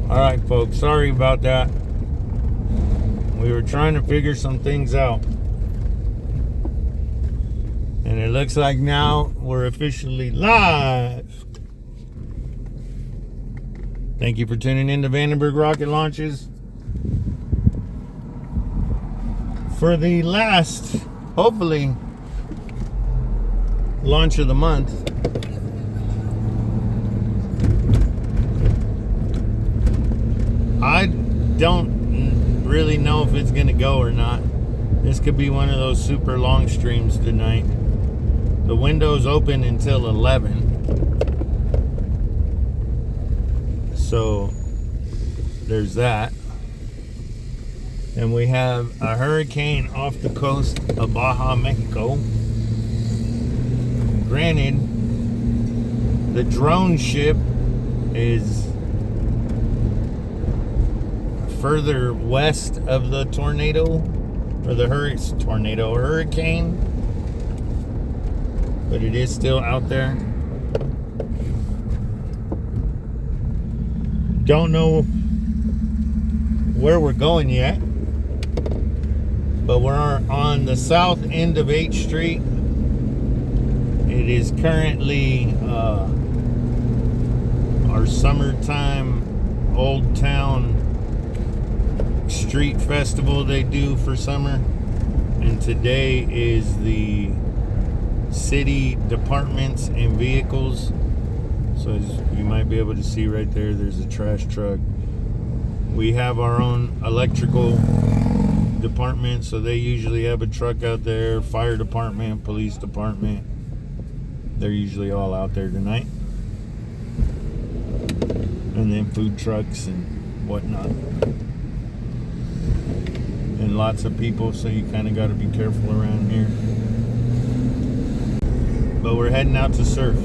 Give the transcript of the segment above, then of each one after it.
Alright folks, sorry about that. We were trying to figure some things out. And it looks like now we're officially live. Thank you for tuning in to Vandenberg Rocket Launches. For the last, hopefully, launch of the month. I don't really know if it's going to go or not. This could be one of those super long streams tonight. The window's open until 11. So, there's that. And we have a hurricane off the coast of Baja, Mexico. Granted, the Droneship is further west of the tornado, or the hurricane, but it is still out there. Don't know where we're going yet, but we're on the south end of 8th Street. It is currently our summertime Old Town street festival they do for summer, and today is the city departments and vehicles. So as you might be able to see right there, there's a trash truck. We have our own electrical department, so they usually have a truck out there. Fire department, police department, they're usually all out there tonight. And then food trucks and whatnot. And lots of people, so you kind of got to be careful around here. But we're heading out to surf.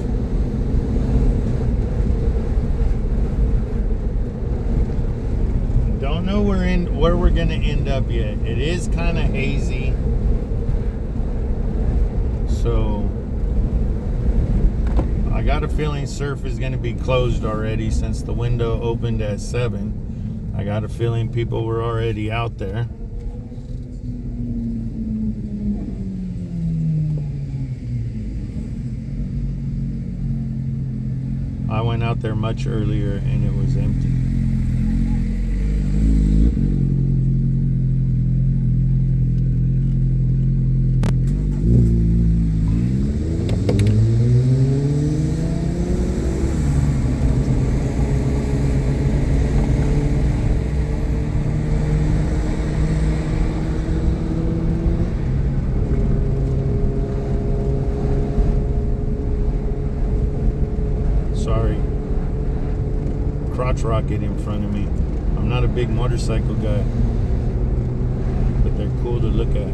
Don't know where we're gonna end up yet. It is kind of hazy, so I got a feeling surf is gonna be closed already since the window opened at 7. I got a feeling people were already out there. I went out there much earlier and it was empty. Crotch rocket in front of me. I'm not a big motorcycle guy, but they're cool to look at.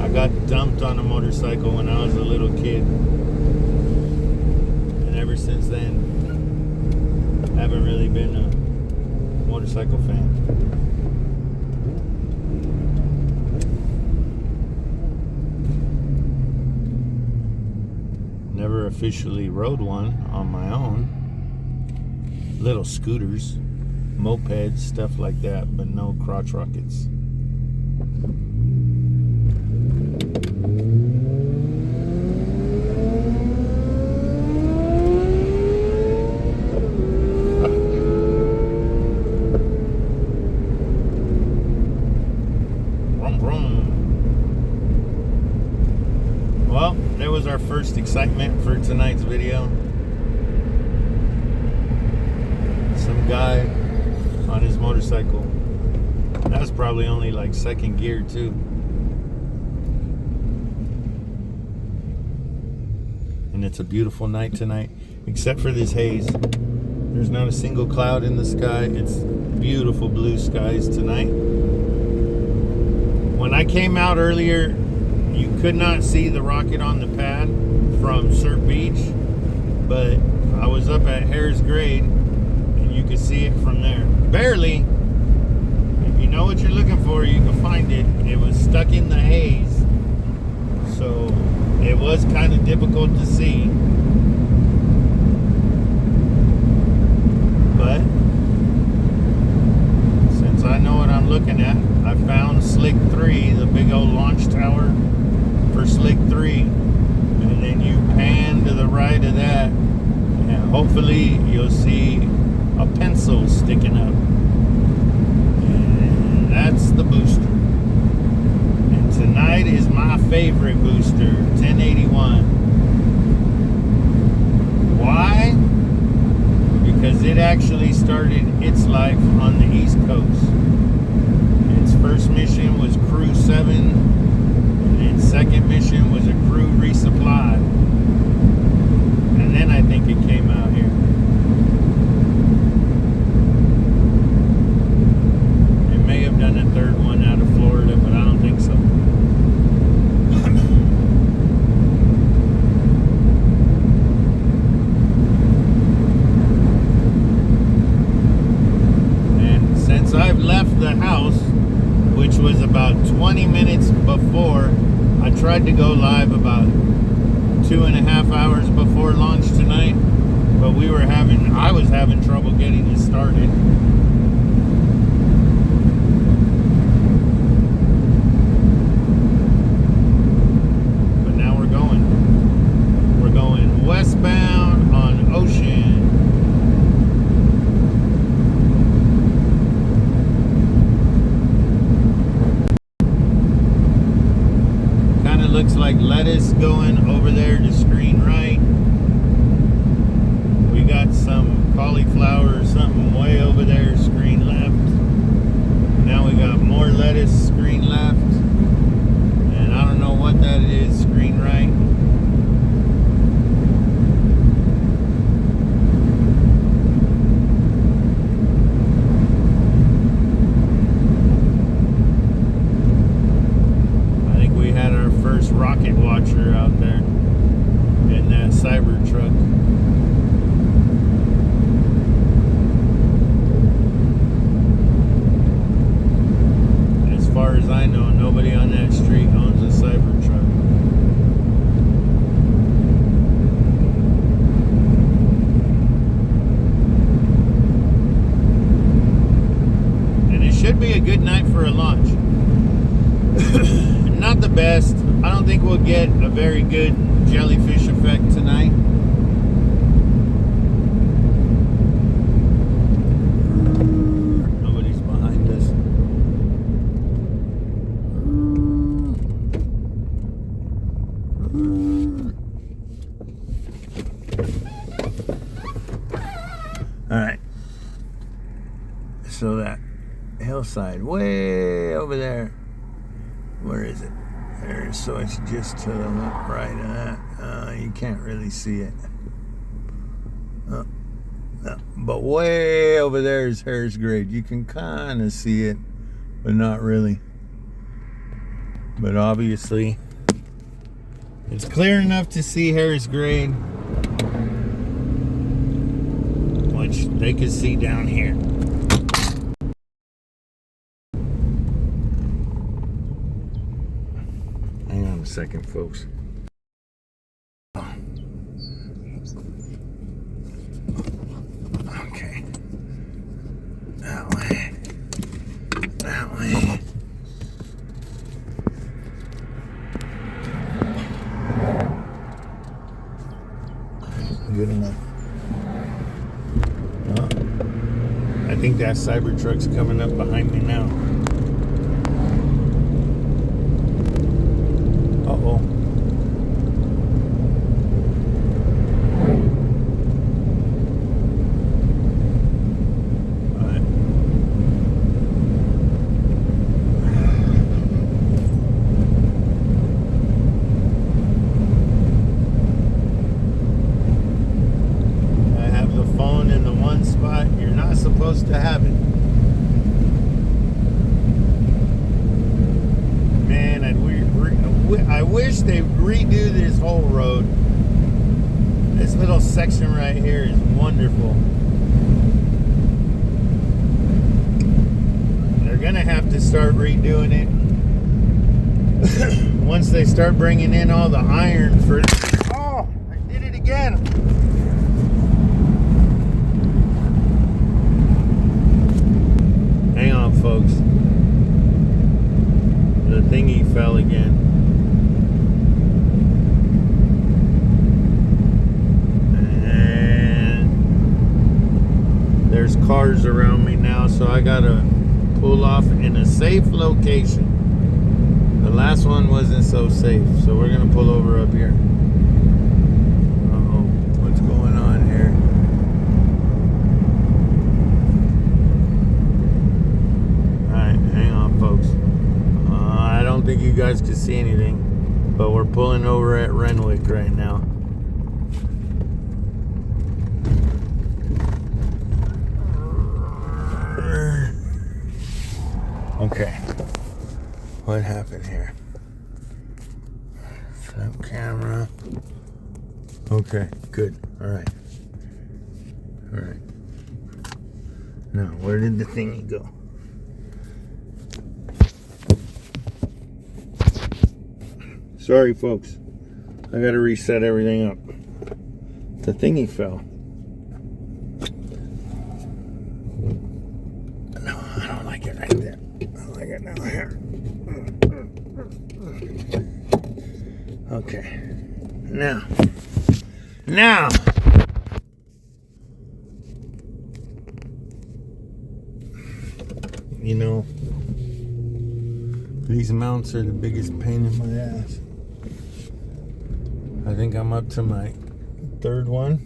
I got dumped on a motorcycle when I was a little kid, and ever since then I haven't really been a motorcycle fan. Never officially rode one on my own. Little scooters, mopeds, stuff like that, but no crotch rockets. Well, there was our first excitement for tonight's video. Some guy on his motorcycle. That's probably only like second gear too. And it's a beautiful night tonight, except for this haze. There's not a single cloud in the sky. It's beautiful blue skies tonight. When I came out earlier, you could not see the rocket on the pad from Surf Beach, but I was up at Harris Grade and you could see it from there. Barely. If you know what you're looking for, you can find it. It was stuck in the haze, so it was kind of difficult to see. but since I know what I'm looking at, I found Slick 3, the big old launch tower for Slick 3, and then you pan to the right of that, and hopefully you'll see a pencil sticking up, and that's the booster. And tonight is my favorite booster, 1081. Why? Because it actually started its life on the East Coast. Its first mission was Crew 7, and its second mission was a crew resupply. And then I think it came out here. It may have done a third one out of Florida, but I don't think so. I've left the house, which was about 20 minutes before. I tried to go live about 2.5 hours before launch tonight, but I was having trouble getting it started. But now we're going westbound on Ocean. Looks like lettuce going over there to screen right. We got some cauliflower or something way over there, screen left. Now we got more lettuce, screen left. And I don't know what that is, screen right. Rocket watcher out there in that Cybertruck. As far as I know, nobody on that street owns a Cybertruck. And it should be a good night for a launch. Not the best. I don't think we'll get a very good jellyfish effect tonight. Nobody's behind us. Alright. So that hillside way over there. Where is it? There. So it's just to the right of that. You can't really see it. No. But way over there is Harris Grade. You can kind of see it, but not really. But obviously, it's clear enough to see Harris Grade, which they could see down here. Hang on a second, folks. Okay. That way. That way. Good enough. Oh, I think that Cybertruck's coming up behind me now. Uh-oh. Supposed to have it. Man, I wish they'd redo this whole road. This little section right here is wonderful. They're gonna have to start redoing it once they start bringing in all the iron for. Oh, I did it again. fell again. And there's cars around me now, so I gotta pull off in a safe location. The last one wasn't so safe, so we're gonna pull over up here. Uh-oh, what's going on here? Alright, hang on, folks. I don't think you guys can see anything, but we're pulling over at Renwick right now. Okay. What happened here? Front camera. Okay, good. Alright. Alright. Now, where did the thingy go? Sorry, folks. I gotta reset everything up. The thingy fell. No, I don't like it right there. I like it now here. Okay. Now. You know, these mounts are the biggest pain in my ass. I think I'm up to my third one.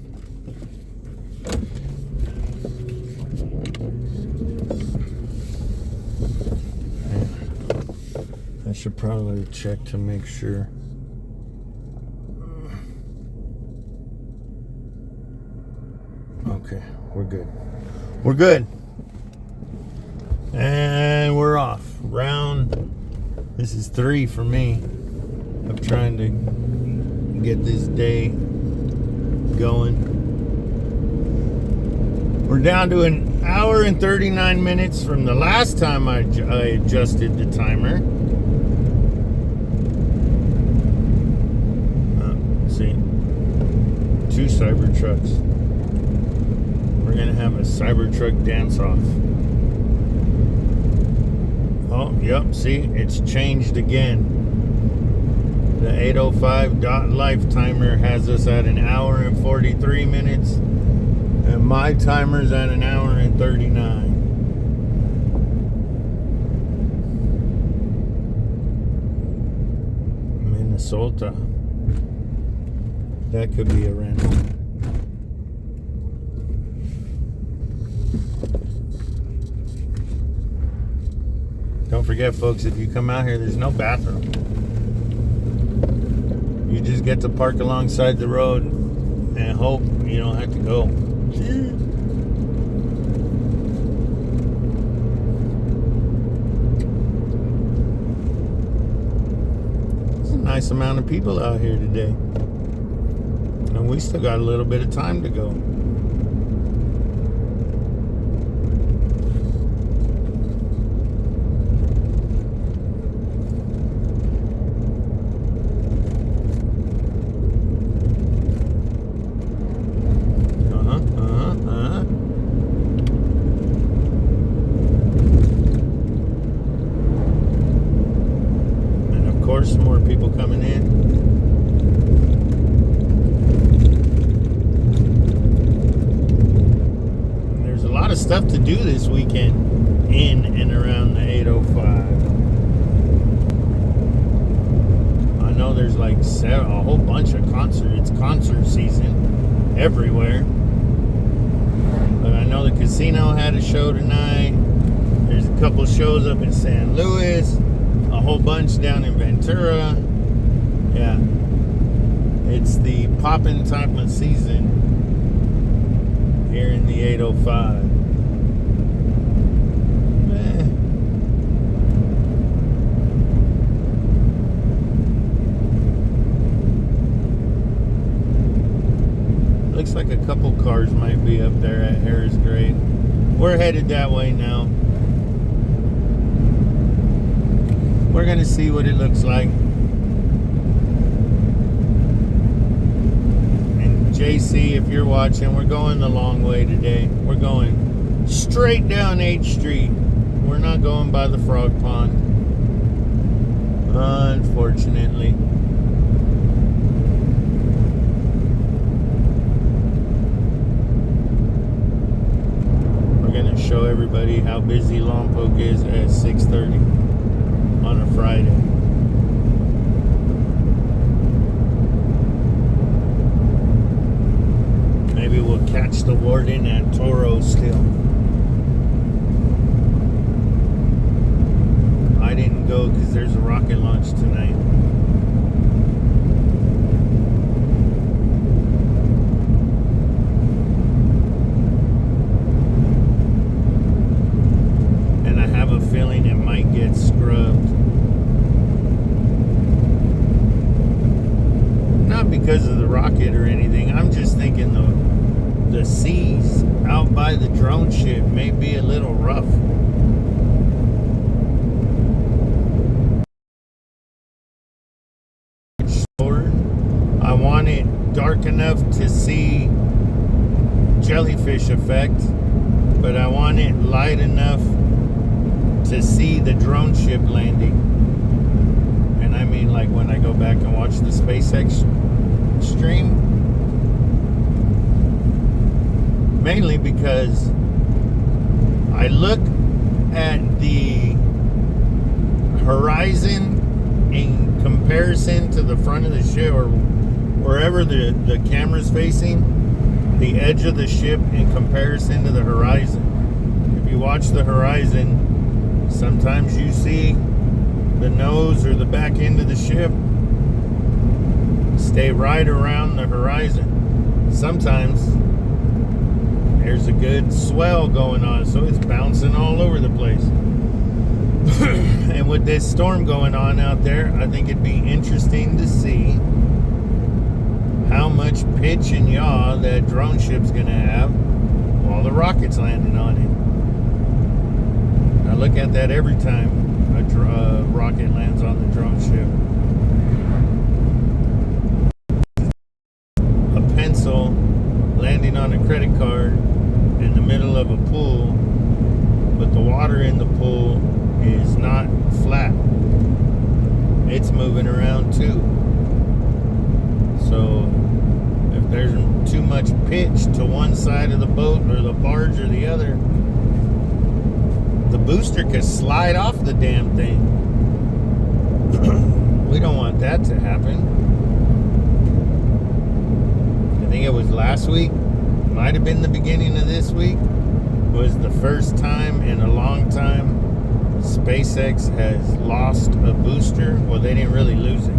I should probably check to make sure. Okay, we're good. We're good. And we're off. This is 3 for me. I'm trying to get this day going. We're down to an hour and 39 minutes from the last time I adjusted the timer. See, 2 Cybertrucks. We're gonna have a Cybertruck dance-off. Oh, yep, see, it's changed again. The 8:05 life timer has us at an hour and 43 minutes, and my timer's at an hour and 39. Minnesota. That could be a rental. Don't forget, folks, if you come out here, there's no bathroom. You just get to park alongside the road and hope you don't have to go. There's a nice amount of people out here today. And we still got a little bit of time to go. More people coming in. And there's a lot of stuff to do this weekend in and around the 805. I know there's like a whole bunch of concerts. It's concert season everywhere. But I know the casino had a show tonight. There's a couple shows up in San Luis. A whole bunch down in Ventura. Yeah. It's the poppin' type of season here in the 805. Looks like a couple cars might be up there at Harris Grade. We're headed that way now. We're going to see what it looks like. And JC, if you're watching, we're going the long way today. We're going straight down H Street. We're not going by the frog pond. Unfortunately. We're going to show everybody how busy Lompoc is at 6:30 on a Friday. Maybe we'll catch the warden at Toro still. I didn't go because there's a rocket launch tonight. And I have a feeling it might get scrubbed. Not because of the rocket or anything. I'm just thinking the seas out by the drone ship may be a little rough. I want it dark enough to see jellyfish effect, but I want it light enough to see the drone ship landing. And I mean, like when I go back and watch the SpaceX stream, mainly because I look at the horizon in comparison to the front of the ship, or wherever the camera's facing, the edge of the ship in comparison to the horizon. If you watch the horizon, sometimes you see the nose or the back end of the ship stay right around the horizon. Sometimes there's a good swell going on, so it's bouncing all over the place. And with this storm going on out there, I think it'd be interesting to see how much pitch and yaw that drone ship's gonna have while the rocket's landing on it. I look at that every time a rocket lands on the drone ship. A pencil landing on a credit card in the middle of a pool, but the water in the pool is not flat. It's moving around too. So if there's too much pitch to one side of the boat or the barge or the other, the booster could slide off the damn thing. We don't want that to happen. I think it was last week, might have been the beginning of this week, was the first time in a long time SpaceX has lost a booster. Well, they didn't really lose it.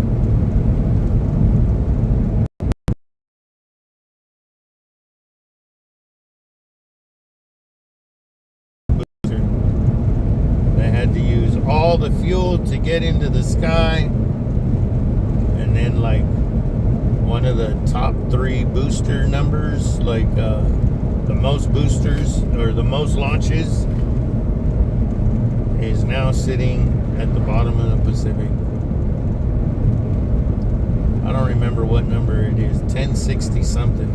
They had to use all the fuel to get into the sky, and then like one of the top 3 booster numbers, like the most boosters or the most launches, is now sitting at the bottom of the Pacific. I don't remember what number it is, 1060 something.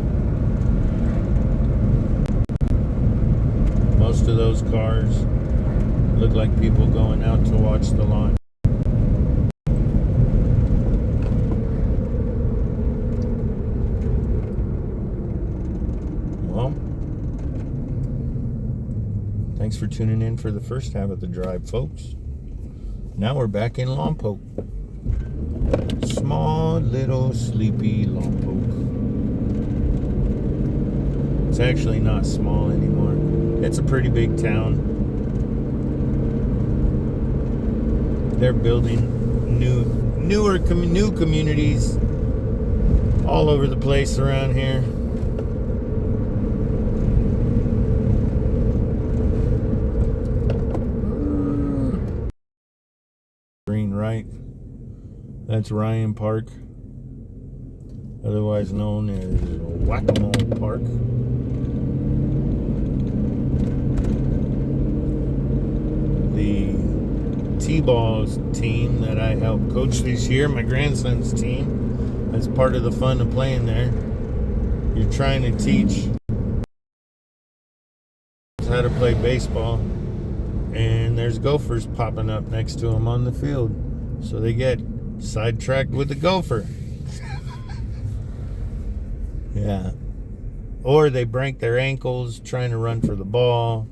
Most of those cars look like people going out to watch the launch. Well, thanks for tuning in for the first half of the drive, folks. Now we're back in Lompoc. Small, little, sleepy Lompoc. It's actually not small anymore. It's a pretty big town. They're building new communities all over the place around here. Green right. That's Ryan Park, otherwise known as Whack-A-Mole Park. The T-Balls team that I helped coach this year, my grandson's team, that's part of the fun of playing there. You're trying to teach how to play baseball, and there's gophers popping up next to them on the field. So they get sidetracked with the gopher. Yeah. Or they break their ankles trying to run for the ball.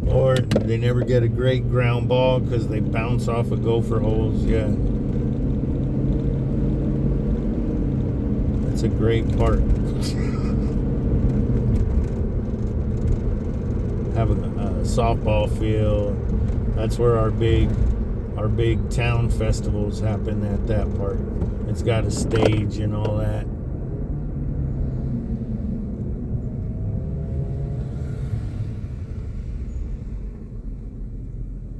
Or they never get a great ground ball because they bounce off of gopher holes. Yeah. That's a great park. Have a softball field. That's where our big town festivals happen at that park. It's got a stage and all that.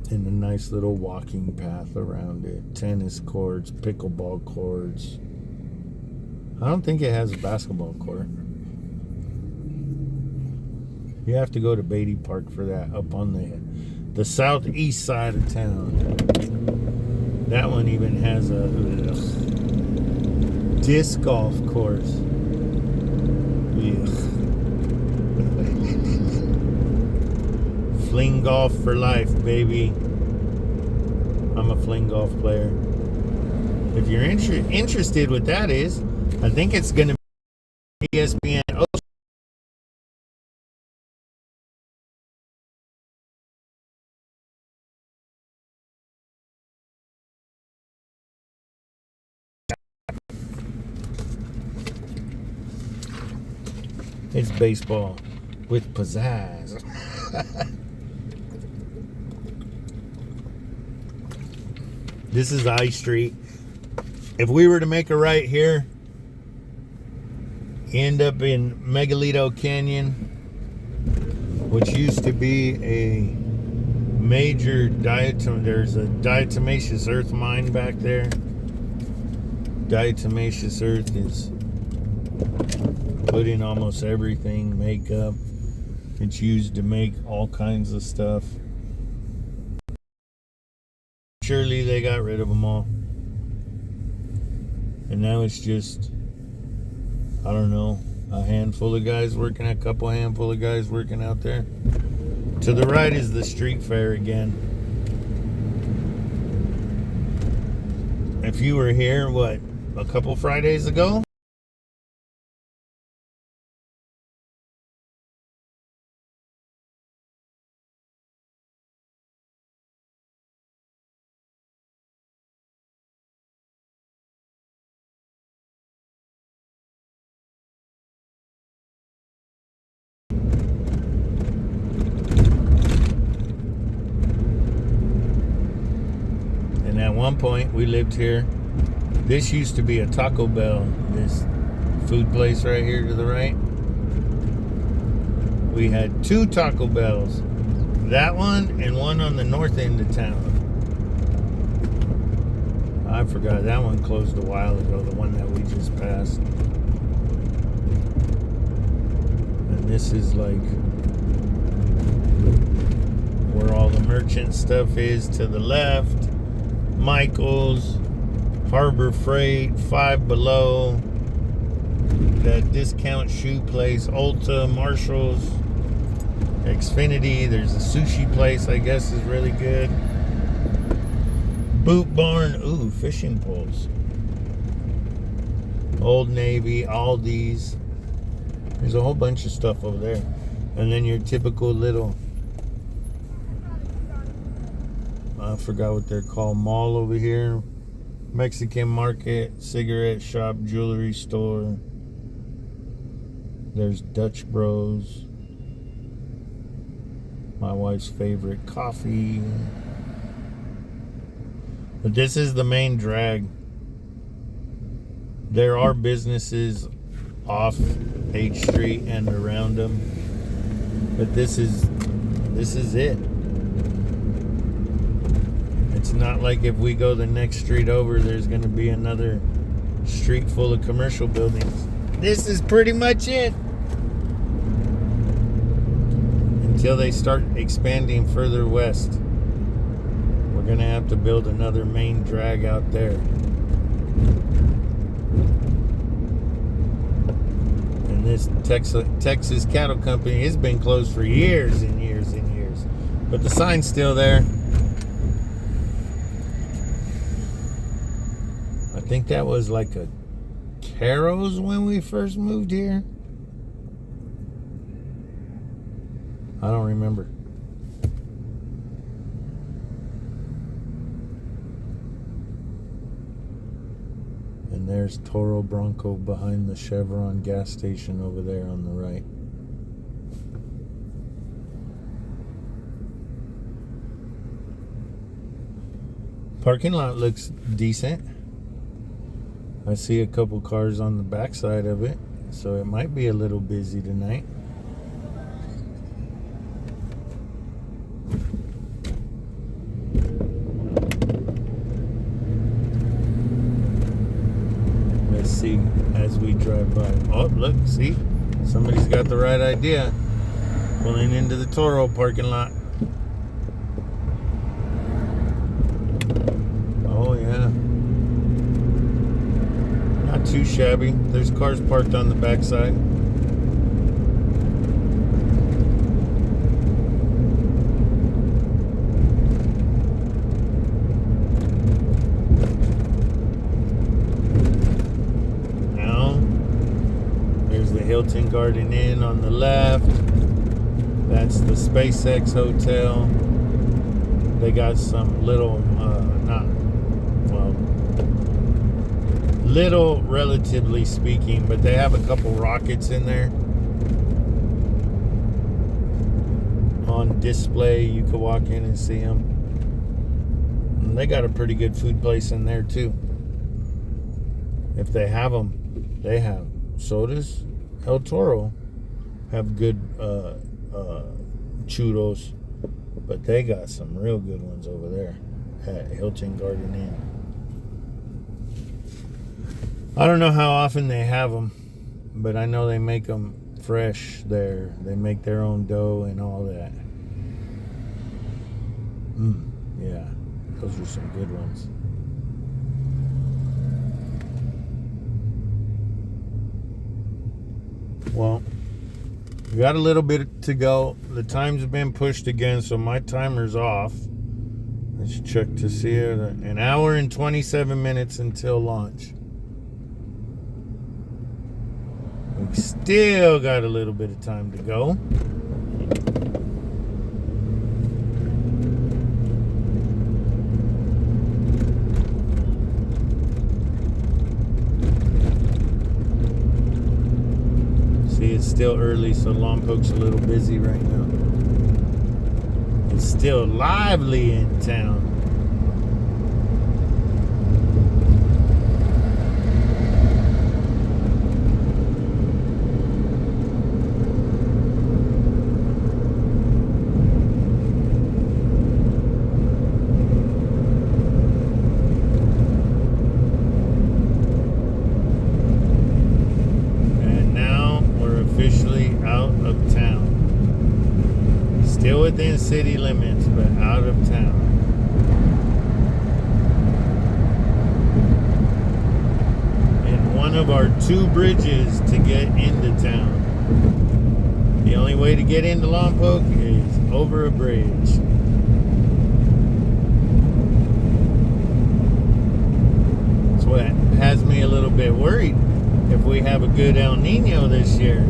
And a nice little walking path around it. Tennis courts, pickleball courts. I don't think it has a basketball court. You have to go to Beatty Park for that, up on the southeast side of town. That one even has a disc golf course. Fling golf for life, baby. I'm a fling golf player. If you're interested what that is, I think it's going to be ESPN. It's baseball with pizzazz. This is I Street. If we were to make a right here, end up in Megalito Canyon, which used to be a major there's a diatomaceous earth mine back there. Diatomaceous earth is put in almost everything, makeup. It's used to make all kinds of stuff. Surely they got rid of them all. And now it's just, I don't know, a handful of guys working, a couple handful of guys working out there. To the right is the street fair again. If you were here, what, a couple Fridays ago? At one point we lived here. This used to be a Taco Bell, this food place right here to the right. We had two Taco Bells, that one and one on the north end of town. I forgot, that one closed a while ago, the one that we just passed. And this is like where all the merchant stuff is to the left. Michael's, Harbor Freight, Five Below, that discount shoe place, Ulta, Marshall's, Xfinity. There's a sushi place I guess is really good. Boot Barn, ooh, fishing poles. Old Navy, Aldi's. There's a whole bunch of stuff over there. And then your typical little, I forgot what they're called, mall over here. Mexican market, cigarette shop, jewelry store. There's Dutch Bros. My wife's favorite coffee. But this is the main drag. There are businesses off H Street and around them. But this is it. It's not like if we go the next street over, there's going to be another street full of commercial buildings. This is pretty much it. Until they start expanding further west. We're going to have to build another main drag out there. And this Texas Cattle Company has been closed for years and years and years. But the sign's still there. think that was like a Caro's when we first moved here. I don't remember. And there's Toro Bronco behind the Chevron gas station over there on the right. Parking lot looks decent. I see a couple cars on the backside of it, so it might be a little busy tonight. Let's see as we drive by. Oh, look, see? Somebody's got the right idea. Pulling into the Toro parking lot. Oh, yeah. Not too shabby. There's cars parked on the backside. Now, there's the Hilton Garden Inn on the left. That's the SpaceX Hotel. They got some little, little relatively speaking, but they have a couple rockets in there on display. You could walk in and see them. And they got a pretty good food place in there too. If they have them, they have sodas. El Toro have good churros, but they got some real good ones over there at Hilton Garden Inn. I don't know how often they have them, but I know they make them fresh there. They make their own dough and all that. Yeah, those are some good ones. Well, we got a little bit to go. The time's been pushed again, so my timer's off. Let's check to see it. An hour and 27 minutes until launch. We still got a little bit of time to go. See, it's still early, so Lompoc's a little busy right now. It's still lively in town. Still within city limits, but out of town. And one of our two bridges to get into town. The only way to get into Lompoc is over a bridge. That's what has me a little bit worried if we have a good El Nino this year.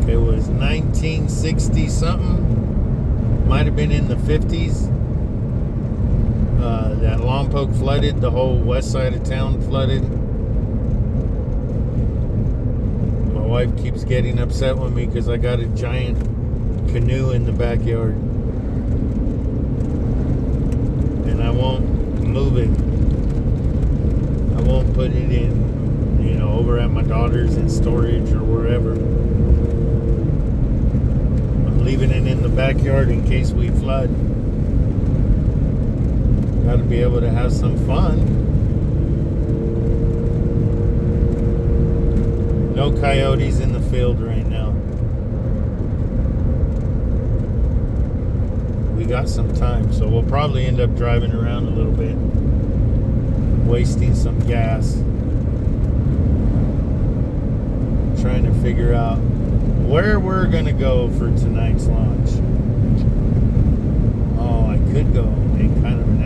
It was 1960 something, might have been in the 50s, that Lompoc flooded. The whole west side of town flooded. My wife keeps getting upset with me because I got a giant canoe in the backyard and I won't move it. I won't put it in, over at my daughter's in storage or wherever. Leaving it in the backyard in case we flood. Got to be able to have some fun. No coyotes in the field right now. We got some time, so we'll probably end up driving around a little bit, wasting some gas, trying to figure out where we're gonna go for tonight's launch. could go in kind of an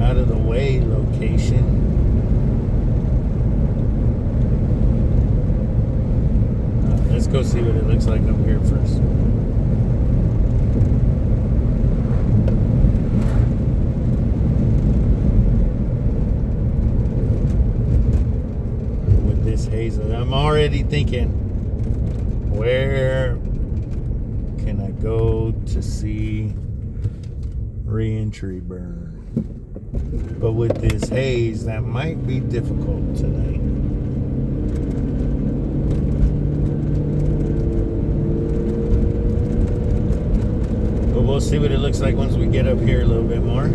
out of the way location. Let's go see what it looks like up here first. With this haze, I'm already thinking, where can I go to see re-entry burn? But with this haze, that might be difficult tonight. But we'll see what it looks like once we get up here a little bit more.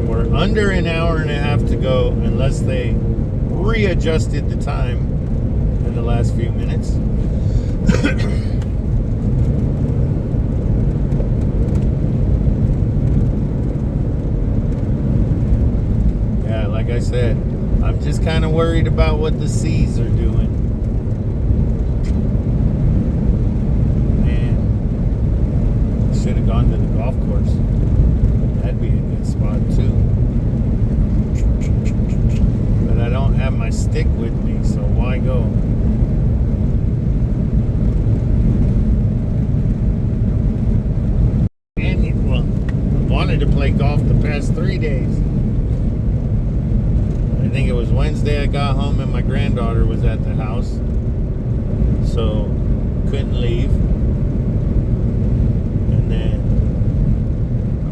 We're under an hour and a half to go, unless they readjusted the time in the last few minutes. Yeah, like I said, I'm just kind of worried about what the seas are doing. Man, should have gone to the golf course. That'd be a good spot too. But I don't have my stick with me, so why go? And well, I wanted to play golf the past 3 days. I think it was Wednesday I got home and my granddaughter was at the house, so couldn't leave. And then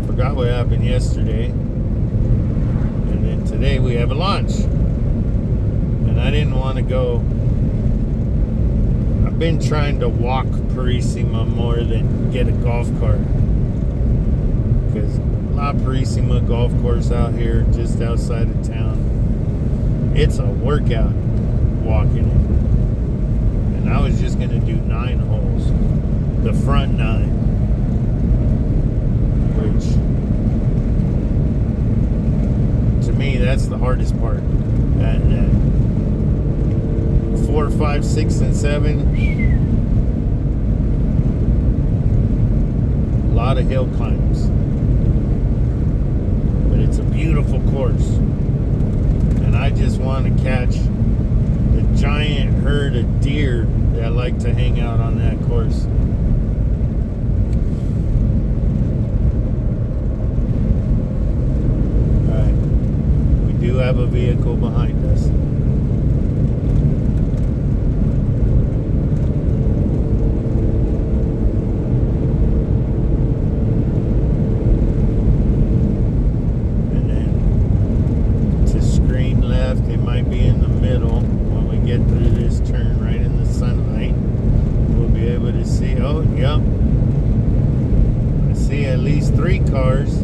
I forgot what happened yesterday. And then today we have a launch. And I didn't want to go. I've been trying to walk Purisima more than get a golf cart. Because La Purisima golf course out here just outside of town, it's a workout walking it. And I was just going to do 9 holes. The front 9. Which, to me, that's the hardest part. That 4, 5, 6, and 7. A lot of hill climbs. But it's a beautiful course. And I just want to catch the giant herd of deer that like to hang out on that course. Alright. We do have a vehicle behind us. It might be in the middle. When we get through this turn right in the sunlight, we'll be able to see. Oh, yep. I see at least 3 cars,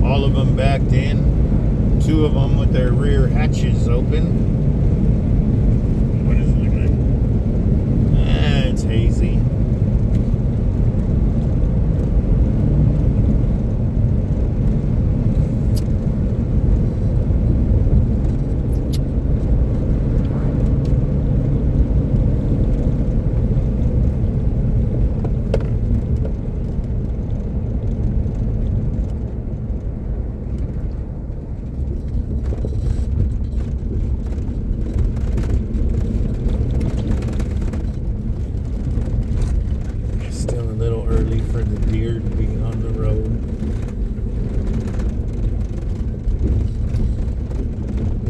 all of them backed in, 2 of them with their rear hatches open. What is it looking like? It's hazy. For the deer to be on the road.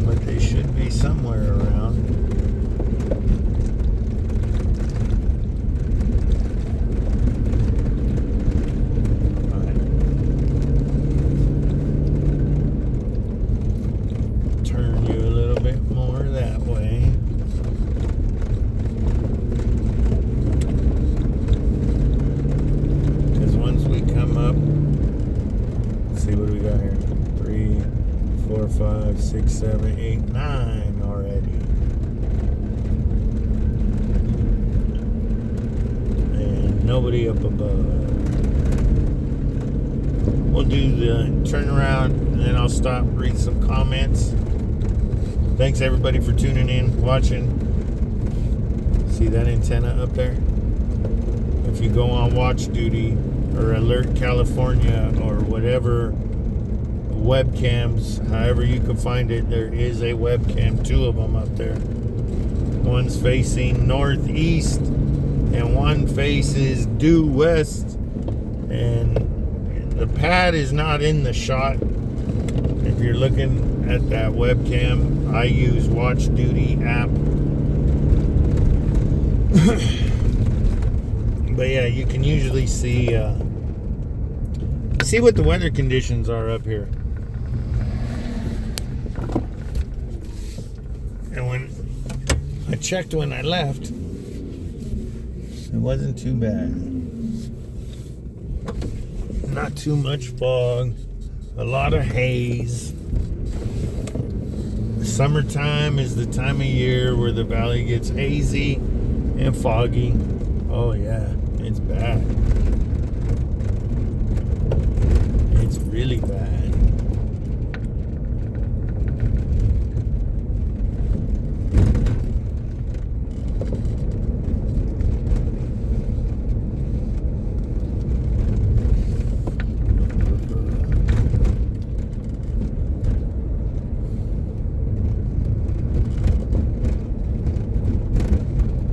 But they should be somewhere around. Alright. Turn you a little bit more that way. Come up. Let's see what we got here. 3, 4, 5, 6, 7, 8, 9 already. And nobody up above. We'll do the turnaround and then I'll stop, read some comments. Thanks everybody for tuning in, watching. See that antenna up there? If you go on watch duty or Alert California or whatever webcams, however you can find it, there is a webcam, 2 of them up there. One's facing northeast and one faces due west, and the pad is not in the shot. If you're looking at that webcam, I use watch duty app. But yeah, you can usually see what the weather conditions are up here. And when I checked when I left, it wasn't too bad. Not too much fog, a lot of haze. Summertime is the time of year where the valley gets hazy and foggy. Oh yeah, it's bad. It's really bad.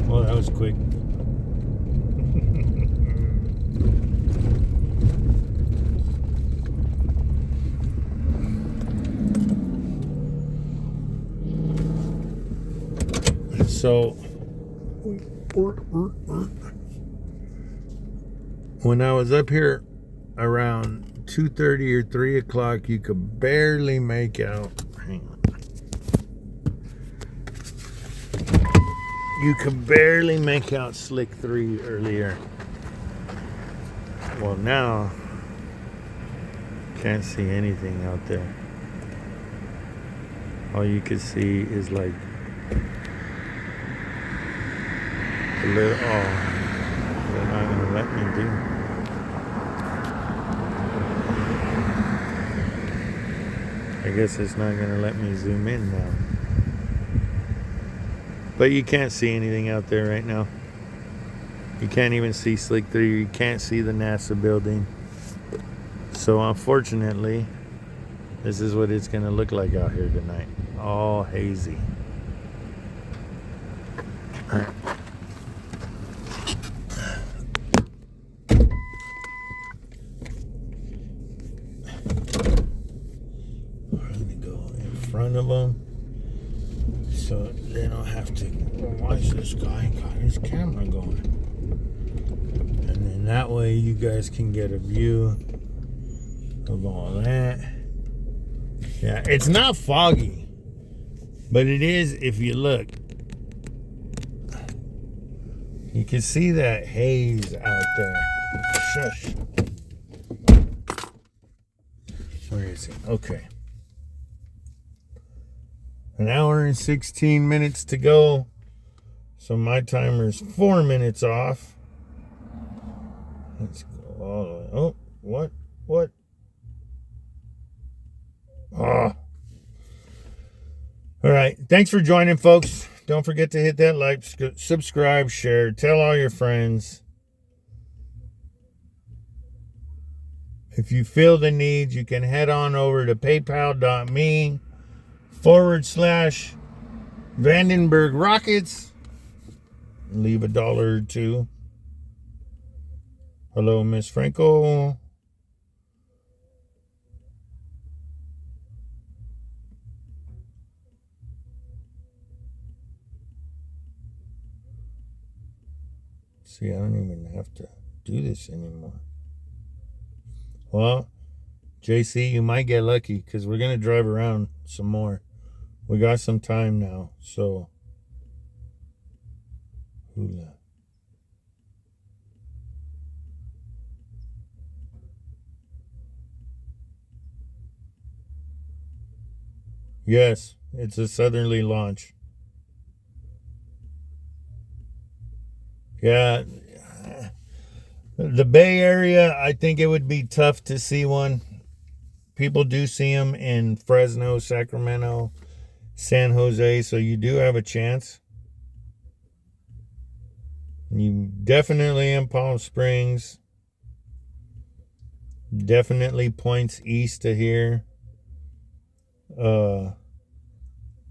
Well, that was quick. So, when I was up here around 2:30 or 3 o'clock, you could barely make out. Hang on. You could barely make out Slick 3 earlier. Well, now, can't see anything out there. All you can see is like a little, oh, they're not going to let me do. I guess it's not going to let me zoom in now. But you can't see anything out there right now. You can't even see Slick 3. You can't see the NASA building. So unfortunately, this is what it's going to look like out here tonight. All hazy. All right. We're going to go in front of them so they don't have to watch this guy got his camera going. And then that way you guys can get a view of all that. Yeah, it's not foggy, but it is if you look. You can see that haze out there. Shush. Where is it? Okay. An hour and 16 minutes to go. So my timer's 4 minutes off. Let's go all the way. Oh, what? What? Oh. All right. Thanks for joining, folks. Don't forget to hit that like, subscribe, share, tell all your friends. If you feel the need, you can head on over to paypal.me/Vandenberg Rockets. Leave $1 or $2. Hello, Miss Franco. See, I don't even have to do this anymore. Well, JC, you might get lucky because we're going to drive around some more. We got some time now, so. Hula. Yes, it's a southerly launch. Yeah. The Bay Area, I think it would be tough to see one. People do see them in Fresno, Sacramento, San Jose, so you do have a chance. You definitely in Palm Springs. Definitely points east of here.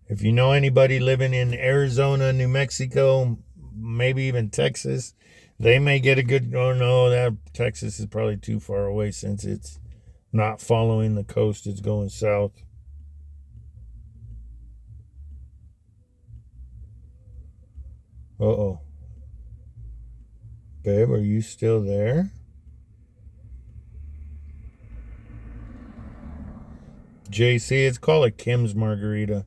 If you know anybody living in Arizona, New Mexico, maybe even Texas, they may get a good. Oh no, that Texas is probably too far away since it's not following the coast. It's going south. Uh-oh. Babe, are you still there? JC, it's called a Kim's Margarita.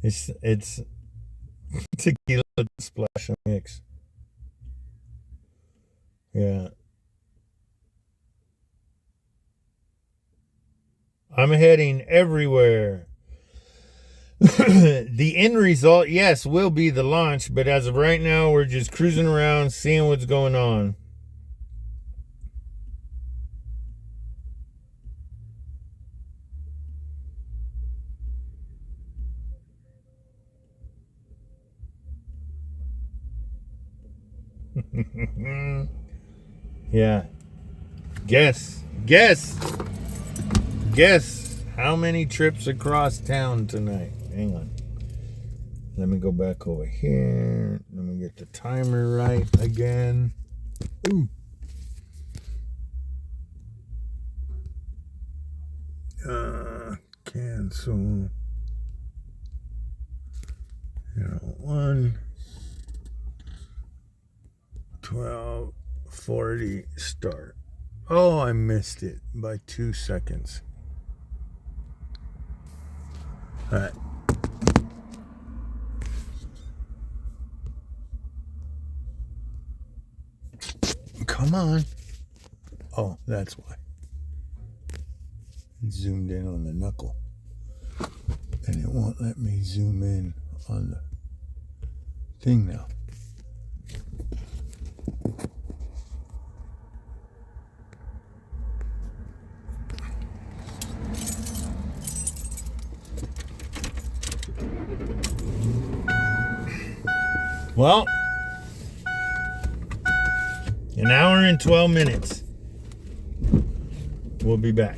It's tequila splash mix. Yeah. I'm heading everywhere. The end result, yes, will be the launch, but as of right now, we're just cruising around, seeing what's going on. Yeah. Guess how many trips across town tonight? Hang on. Let me go back over here. Let me get the timer right again. Ooh. Cancel. 1 12:40 start. Oh, I missed it by 2 seconds. All right. Come on. Oh, that's why. Zoomed in on the knuckle. And it won't let me zoom in on the thing now. Well, an hour and 12 minutes. We'll be back.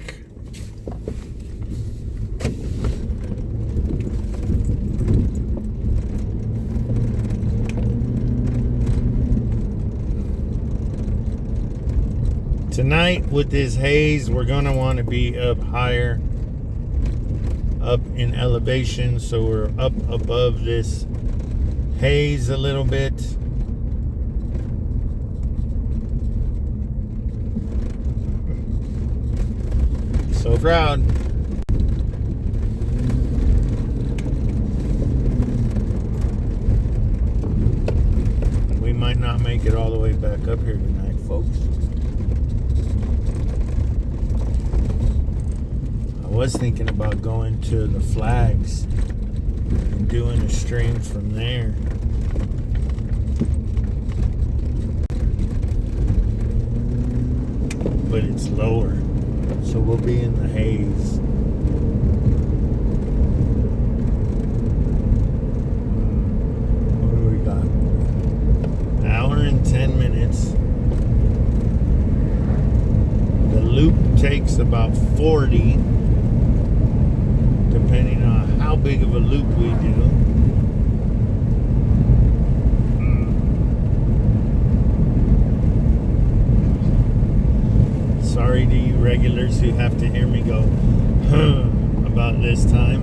Tonight with this haze, we're going to want to be up higher, up in elevation, so we're up above this haze a little bit. So proud. We might not make it all the way back up here tonight, folks. I was thinking about going to the Flags and doing a stream from there. But it's lower, so we'll be in the haze. What do we got? An hour and 10 minutes. The loop takes about 40, depending on how big of a loop we do. Sorry to you regulars who have to hear me go about this time.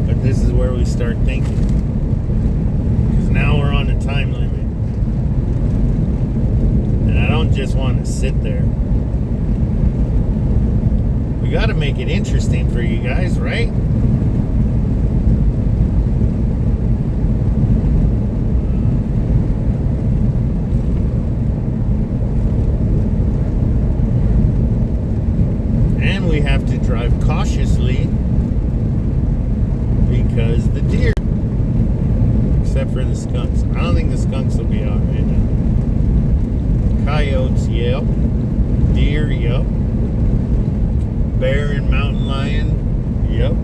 But this is where we start thinking. Because now we're on a time limit. And I don't just want to sit there. We got to make it interesting for you guys, right? And we have to drive cautiously because the deer, except for the skunks. I don't think the skunks will be out right now. Coyotes, yep. Deer, yep. Bear and mountain lion, yep.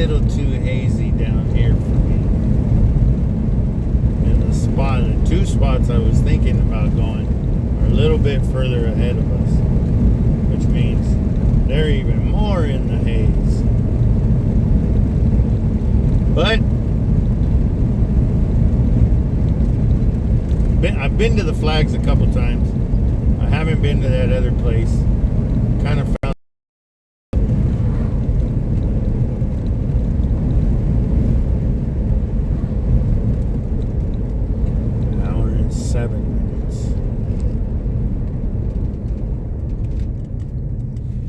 little too hazy down here for me. And the two spots I was thinking about going are a little bit further ahead of us, which means they're even more in the haze. But I've been to the Flags a couple times. I haven't been to that other place. Kind of found an hour and 7 minutes.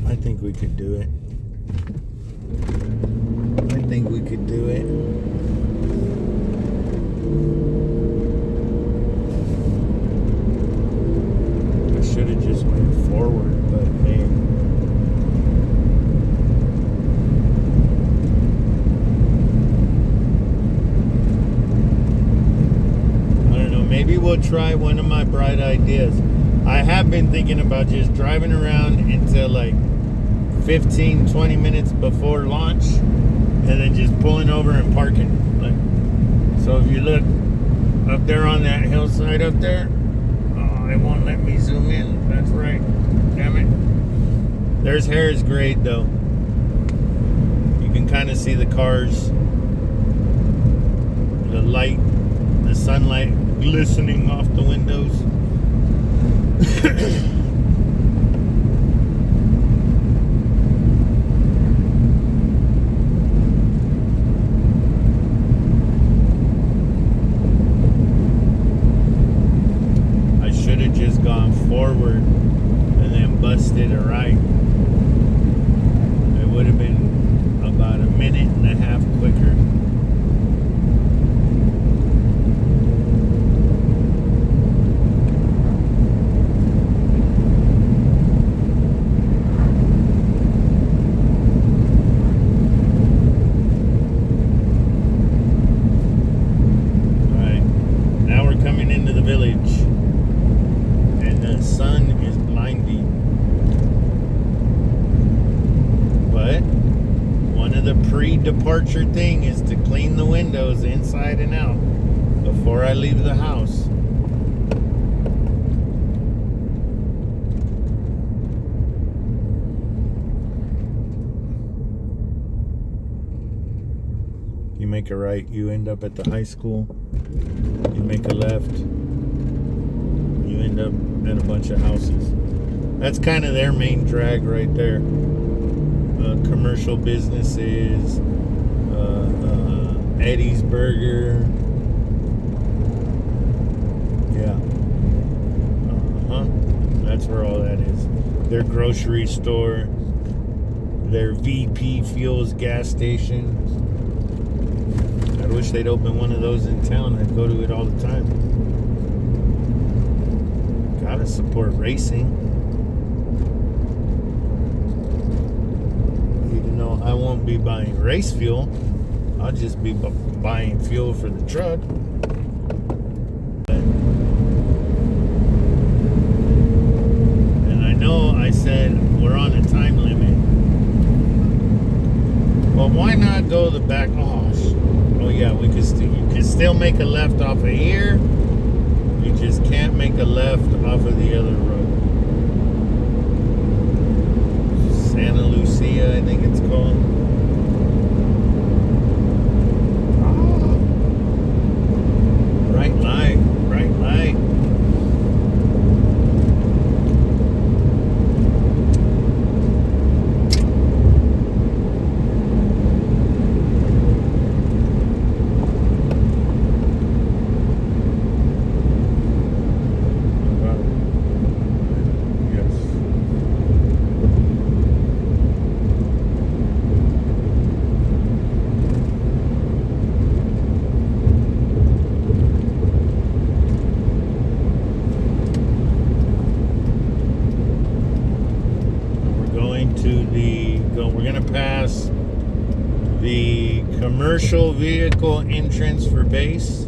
I think we could do it. I think we could do it. Should have just went forward, but hey. I don't know, maybe we'll try one of my bright ideas. I have been thinking about just driving around until like 15-20 minutes before launch and then just pulling over and parking. Like, so if you look up there on that hillside up there, it won't let me zoom in. That's right. Damn it. There's Harris Grade, though. You can kind of see the cars. The light, the sunlight glistening off the windows. Just gone forward and then busted a right. It would have been about a minute and a half quicker. All right, now we're coming into the village. The sun is blinding, but one of the pre-departure thing is to clean the windows inside and out before I leave the house. You make a right, you end up at the high school. You make a left, you end up at a bunch of houses. That's kind of their main drag right there. Commercial businesses, Eddie's Burger. Yeah. That's where all that is. Their grocery store, their VP Fuels gas station. I wish they'd open one of those in town. I'd go to it all the time. Gotta support racing. Even though I won't be buying race fuel, I'll just be buying fuel for the truck. And I know I said we're on a time limit, but why not go the back? Oh yeah, we could you can still make a left off of here. You just can't make a left off of the other road. Santa Lucia, I think it's called. Bright light, bright light. We're going to pass the commercial vehicle entrance for base.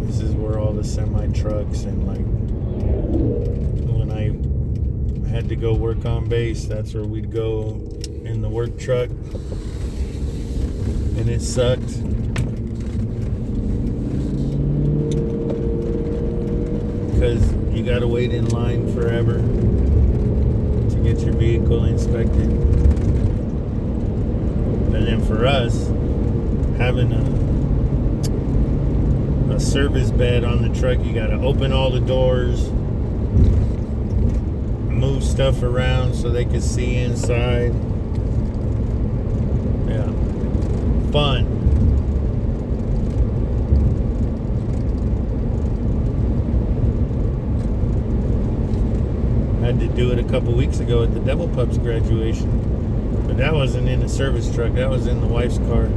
This is where all the semi trucks and like when I had to go work on base, that's where we'd go in the work truck. And it sucked. Because you gotta wait in line forever to get your vehicle inspected. And then for us, having a service bed on the truck, you gotta open all the doors, move stuff around so they can see inside. Yeah, fun. I had to do it a couple weeks ago at the Devil Pups graduation, but that wasn't in a service truck, that was in the wife's car.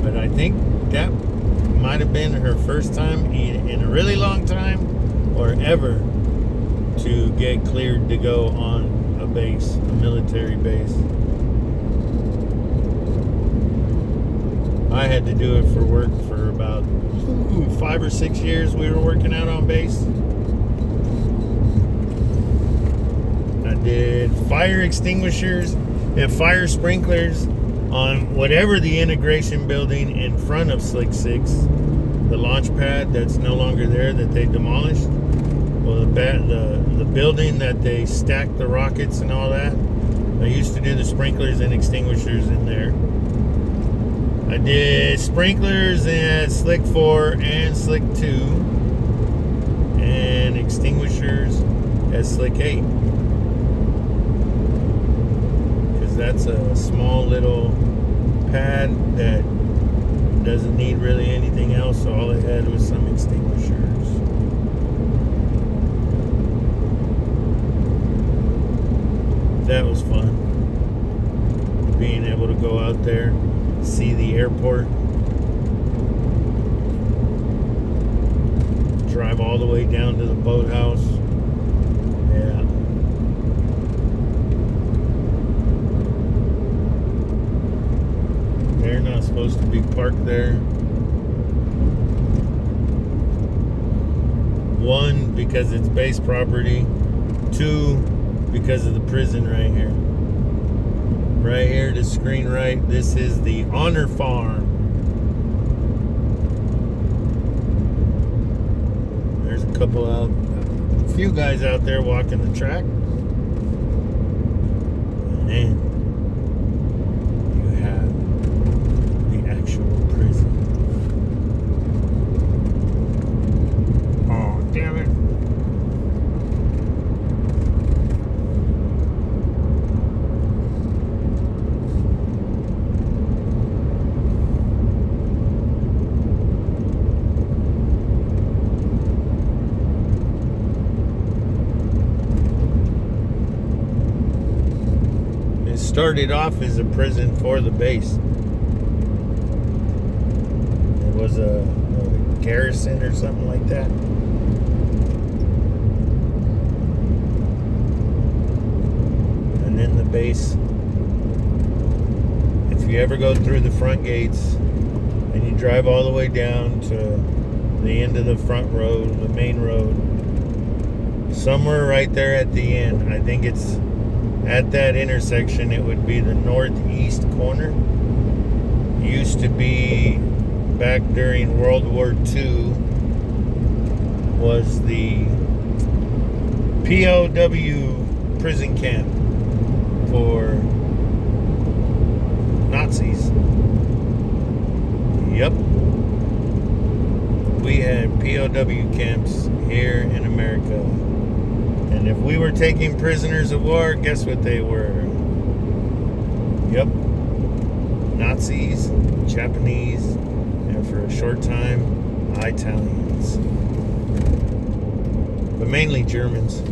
But I think that might have been her first time in a really long time or ever to get cleared to go on a base, a military base. I had to do it for work for about 5 or 6 years. We were working out on base. I did fire extinguishers and fire sprinklers on whatever the integration building in front of Slick 6, the launch pad that's no longer there, that they demolished. Well, the building that they stacked the rockets and all that, I used to do the sprinklers and extinguishers in there. I did sprinklers at Slick 4 and Slick 2, and extinguishers at Slick 8. Because that's a small little pad that doesn't need really anything else, so all it had was some extinguishers. That was fun. Being able to go out there, see the airport, drive all the way down to the boathouse. Yeah. They're not supposed to be parked there. One, because it's base property. Two, because of the prison right here. Right here, the screen right, this is the Honor Farm. There's a few guys out there walking the track. And then you have the actual prison. Oh, damn it. Started off as a prison for the base. It was a garrison or something like that. And then the base, if you ever go through the front gates and you drive all the way down to the end of the front road, the main road, somewhere right there at the end, I think it's at that intersection, it would be the northeast corner. Used to be, back during World War II, was the POW prison camp for Nazis. Yep. We had POW camps here in America. And if we were taking prisoners of war, guess what they were? Yep. Nazis, Japanese, and for a short time, Italians. But mainly Germans.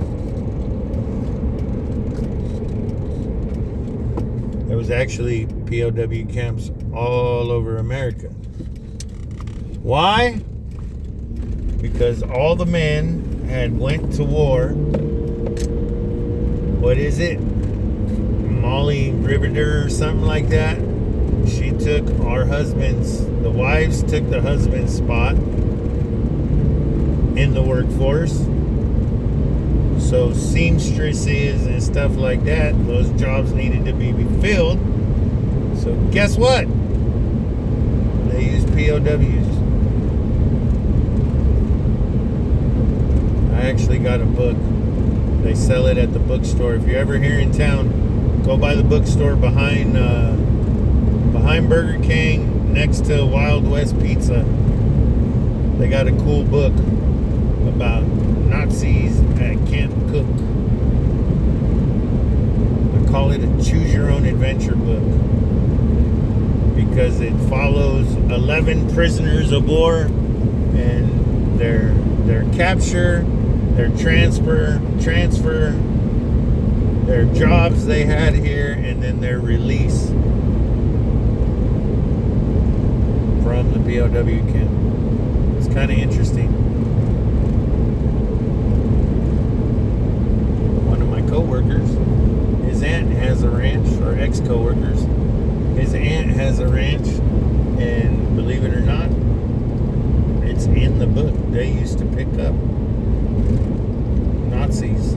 There was actually POW camps all over America. Why? Because all the men had went to war. What is it? Molly Riveter or something like that. She took our husbands, the wives took the husband's spot in the workforce. So seamstresses and stuff like that, those jobs needed to be filled. So guess what? They use POWs. I actually got a book. They sell it at the bookstore. If you're ever here in town, go by the bookstore behind Burger King, next to Wild West Pizza. They got a cool book about Nazis at Camp Cook. I call it a choose your own adventure book because it follows 11 prisoners of war and their capture, their transfer, their jobs they had here, and then their release from the POW camp. It's kind of interesting. One of my co-workers, his aunt has a ranch, or ex-co-workers, his aunt has a ranch, and believe it or not, it's in the book. They used to pick up Nazis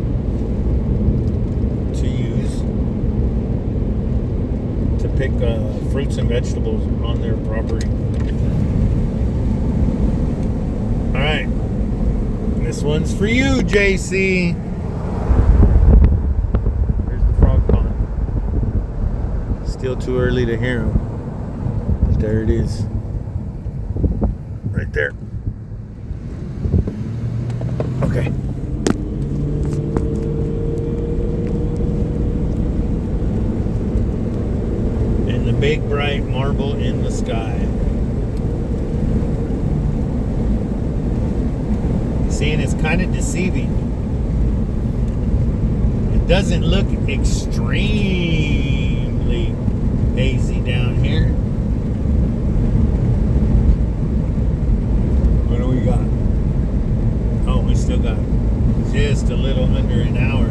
to use to pick fruits and vegetables on their property. Alright, this one's for you, JC. There's the frog pond. Still too early to hear him, but there it is. Right there. Okay. And the big bright marble in the sky. See, and it's kind of deceiving. It doesn't look extremely hazy down here. What do we got? Oh, we still got just a little under an hour.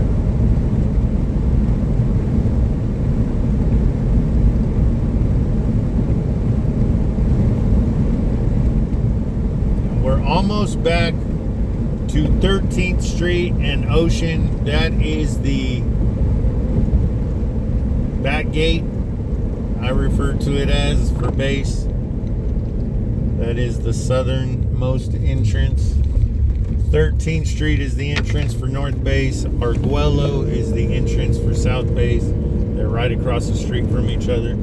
We're almost back to 13th Street and Ocean. That is the back gate, I refer to it as, for base. That is the southernmost entrance. 13th Street is the entrance for North Base. Arguello is the entrance for South Base. They're right across the street from each other.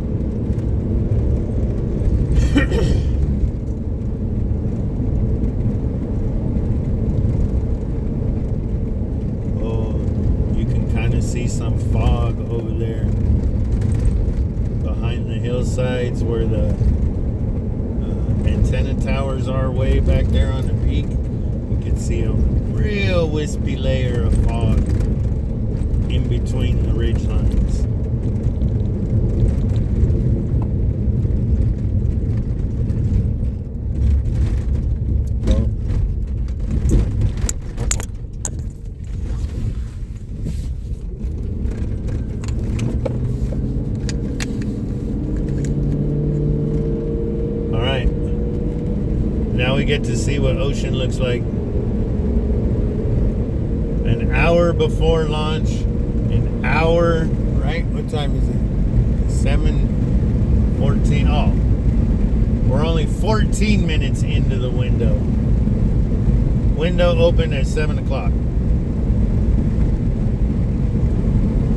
Oh, you can kind of see some fog over there behind the hillsides where the antenna towers are, way back there on the peak. See a real wispy layer of fog in between the ridge lines. All right, now we get to see what Ocean looks like. An hour before launch, an hour, right? What time is it? 7:14. Oh, we're only 14 minutes into the window. Window opened at 7 o'clock.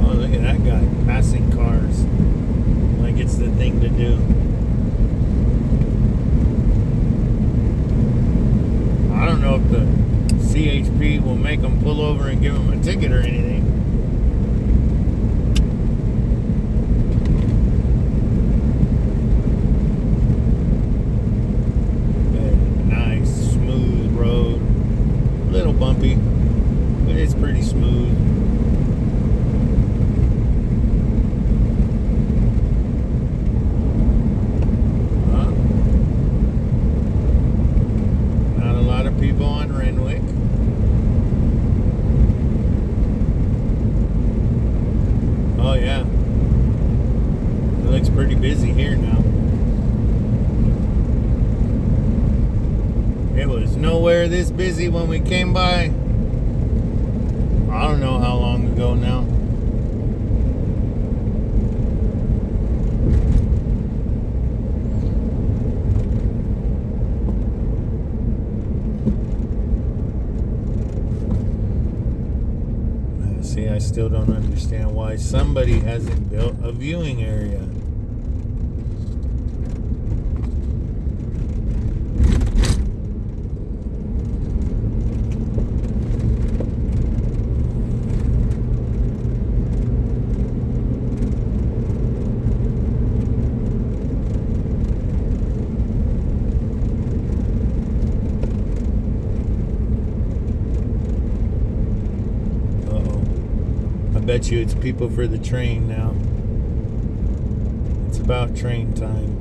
Oh, look at that guy passing cars like it's the thing to do. I don't know if the CHP will make them pull over and give them a ticket or anything. Nice, smooth road. A little bumpy, but it's pretty smooth. Not a lot of people on Renwick. Oh yeah, it looks pretty busy here now. It was nowhere this busy when we came by. I don't know how long ago now. See, I still don't understand why somebody hasn't built a viewing area. Bet you it's people for the train now. It's about train time.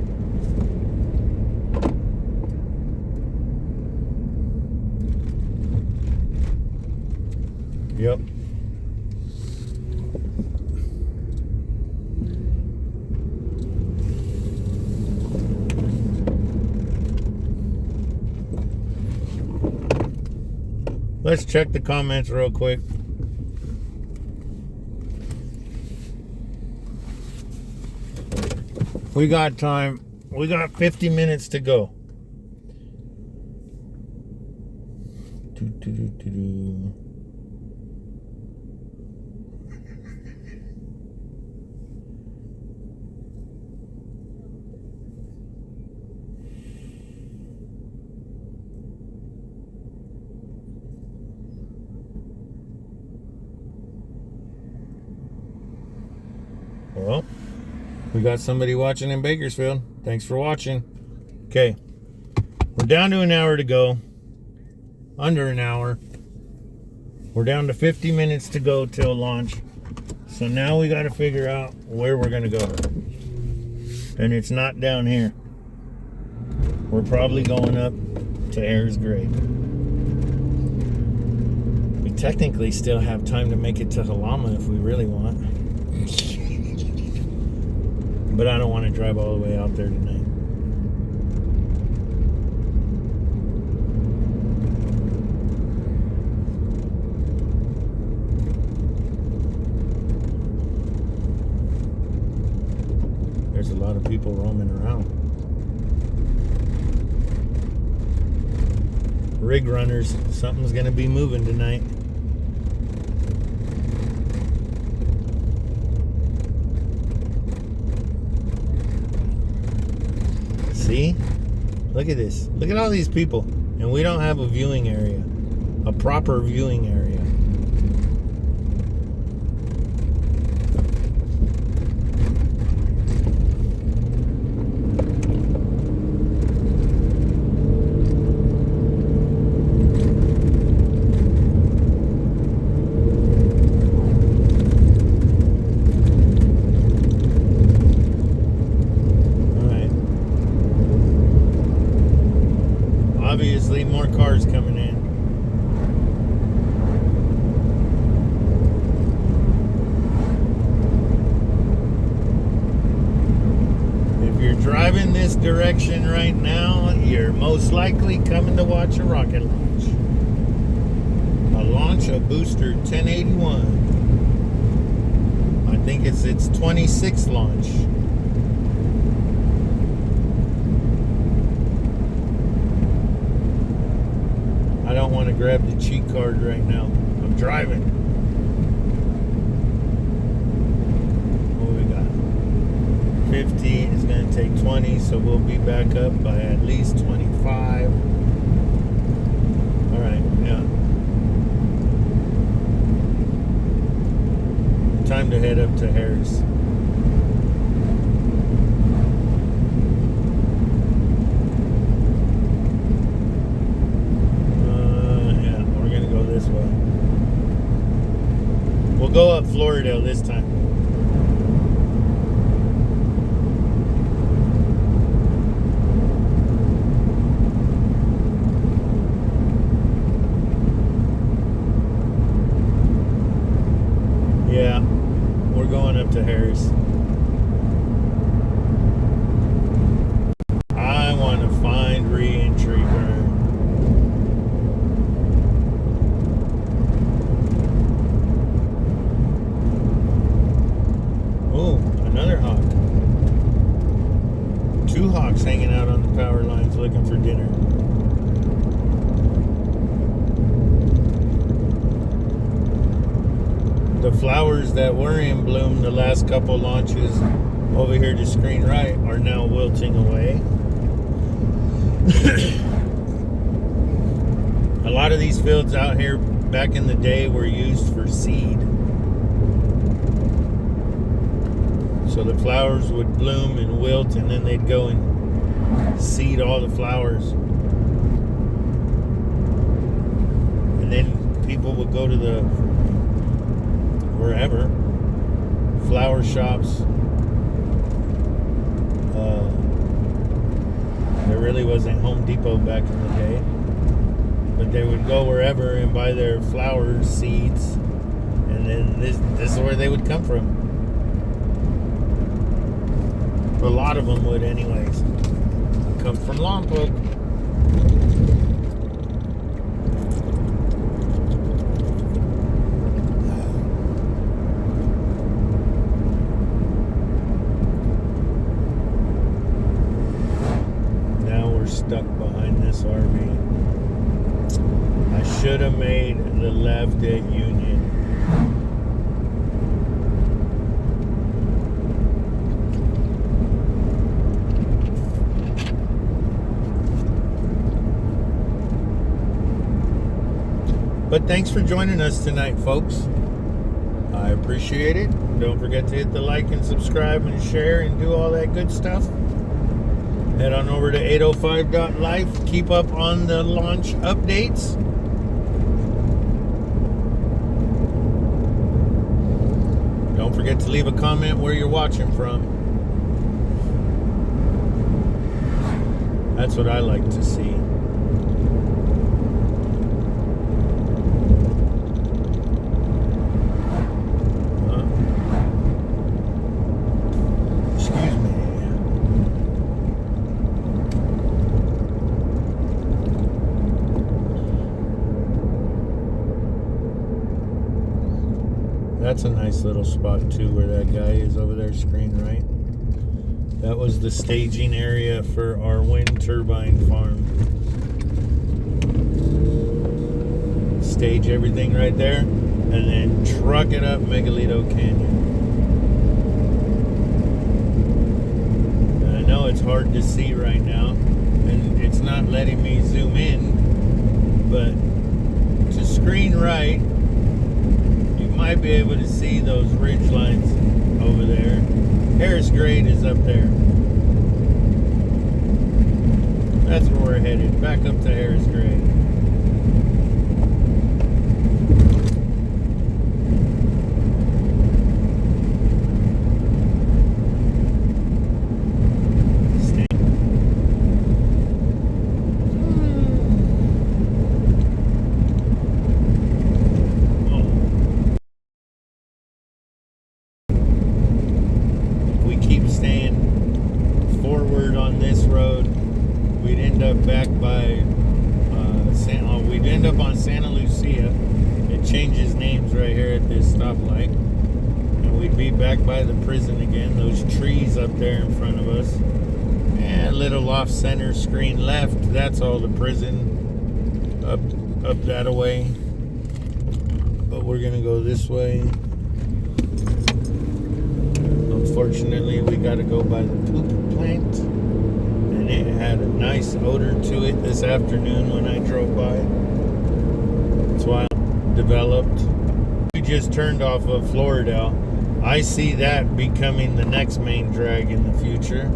Yep. Let's check the comments real quick. We got time. We got 50 minutes to go. Well, we got somebody watching in Bakersfield. Thanks for watching. Okay. We're down to an hour to go. Under an hour. We're down to 50 minutes to go till launch. So now we got to figure out where we're going to go. And it's not down here. We're probably going up to Ayers Grade. We technically still have time to make it to Halama if we really want. But I don't want to drive all the way out there tonight. There's a lot of people roaming around. Rig runners, something's going to be moving tonight. See? Look at this. Look at all these people. And we don't have a viewing area. A proper viewing area. Obviously, more cars coming in. If you're driving this direction right now, you're most likely coming to watch a rocket launch. A launch of Booster 1081. I think it's its 26th launch. I don't want to grab the cheat card right now. I'm driving. What we got? 50 is going to take 20, so we'll be back up by at least 25. All right, yeah. Time to head up to Harris. We'll go up Floridale this time. Yeah, we're going up to Harris. I want to find re-entry burn. 2 hawks hanging out on the power lines looking for dinner. The flowers that were in bloom the last couple launches over here to screen right are now wilting away. A lot of these fields out here back in the day were used for seed. So the flowers would bloom and wilt, and then they'd go and seed all the flowers. And then people would go to the wherever flower shops. There really wasn't Home Depot back in the day, but they would go wherever and buy their flower seeds, and then this is where they would come from. A lot of them would anyways come from Lompoc. Stuck behind this RV. I should have made the left at Union. But thanks for joining us tonight, folks. I appreciate it. Don't forget to hit the like and subscribe and share and do all that good stuff. Head on over to 805.life. Keep up on the launch updates. Don't forget to leave a comment where you're watching from. That's what I like to see. That's a nice little spot too, where that guy is over there, screen right. That was the staging area for our wind turbine farm. Stage everything right there, and then truck it up Megalito Canyon. And I know it's hard to see right now, and it's not letting me zoom in, but to screen right, might be able to see those ridge lines over there. Harris Grade is up there. That's where we're headed, back up to Harris Grade. We'd end up on Santa Lucia. It changes names right here at this stoplight, and we'd be back by the prison again. Those trees up there in front of us, and a little off center screen left, that's all the prison up that way. But we're gonna go this way. Unfortunately, we got to go by the poop plant, and it had a nice odor to it this afternoon when I drove by. That's why I developed. We just turned off of Floridale. I see that becoming the next main drag in the future.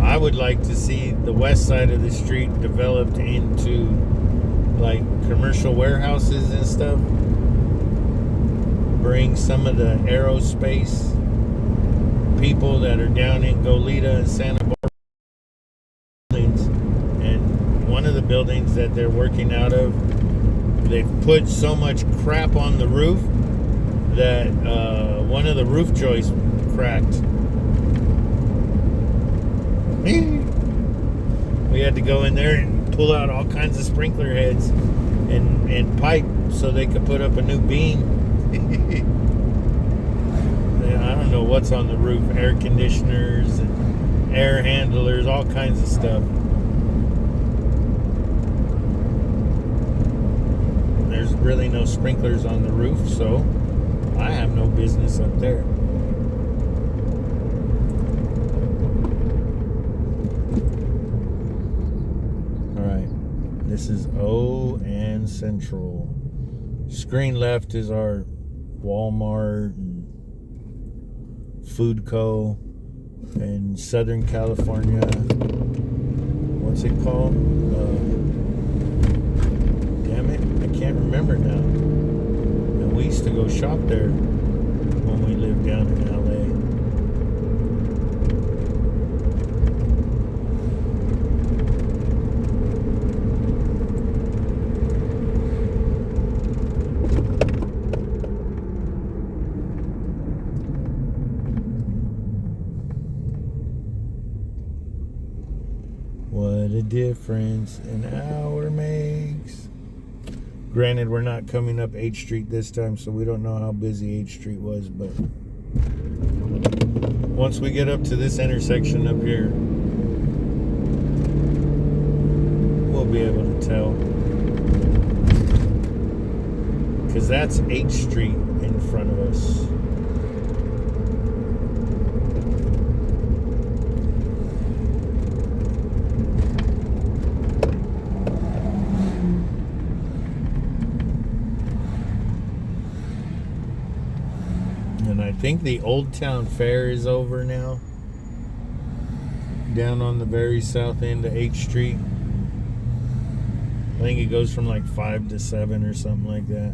I would like to see the west side of the street developed into like commercial warehouses and stuff. Bring some of the aerospace people that are down in Goleta and Santa Barbara buildings. And one of the buildings that they're working out of, they've put so much crap on the roof that one of the roof joists cracked. We had to go in there and pull out all kinds of sprinkler heads and pipe so they could put up a new beam. I don't know what's on the roof, air conditioners and air handlers, all kinds of stuff. There's really no sprinklers on the roof, so I have no business up there. Alright, this is O and Central. Screen left is our Walmart and Food Co. in Southern California. What's it called? Damn it, I can't remember now. And we used to go shop there when we lived down in LA. What a difference an hour makes. Granted, we're not coming up 8th Street this time, so we don't know how busy 8th Street was, but once we get up to this intersection up here, we'll be able to tell. Because that's 8th Street in front of us. I think the Old Town Fair is over now. Down on the very south end of 8th Street. I think it goes from like 5 to 7 or something like that.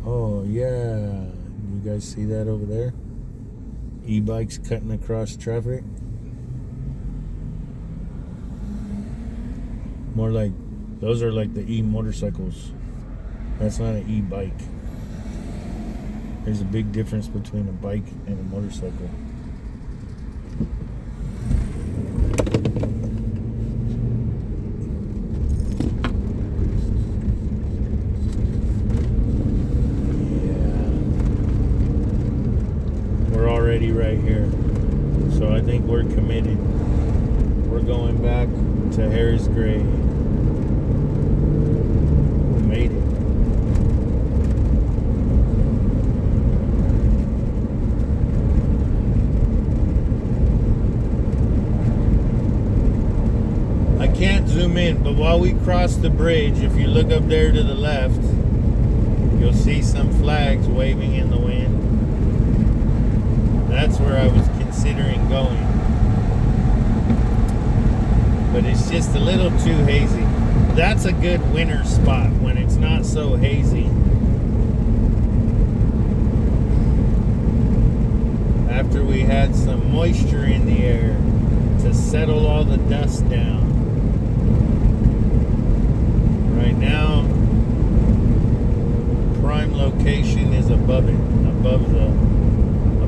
Oh yeah. You guys see that over there? E-bikes cutting across traffic. More like, those are like the e-motorcycles. That's not an e-bike. There's a big difference between a bike and a motorcycle. Yeah. We're already right here. So I think we're committed. We're going back to Harris Gray. We made it. I can't zoom in, but while we cross the bridge, if you look up there to the left, you'll see some flags waving in the wind. That's where I was considering going. But it's just a little too hazy. That's a good winter spot when it's not so hazy. After we had some moisture in the air to settle all the dust down. Right now, prime location is above it,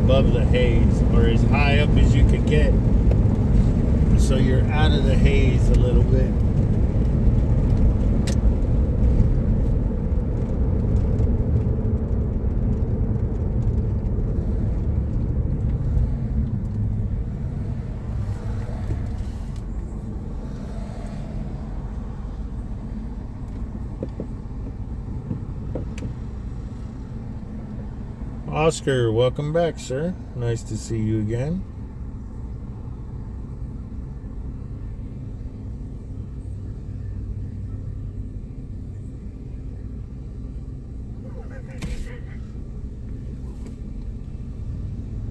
above the haze, or as high up as you could get. So you're out of the haze a little bit. Oscar, welcome back, sir. Nice to see you again.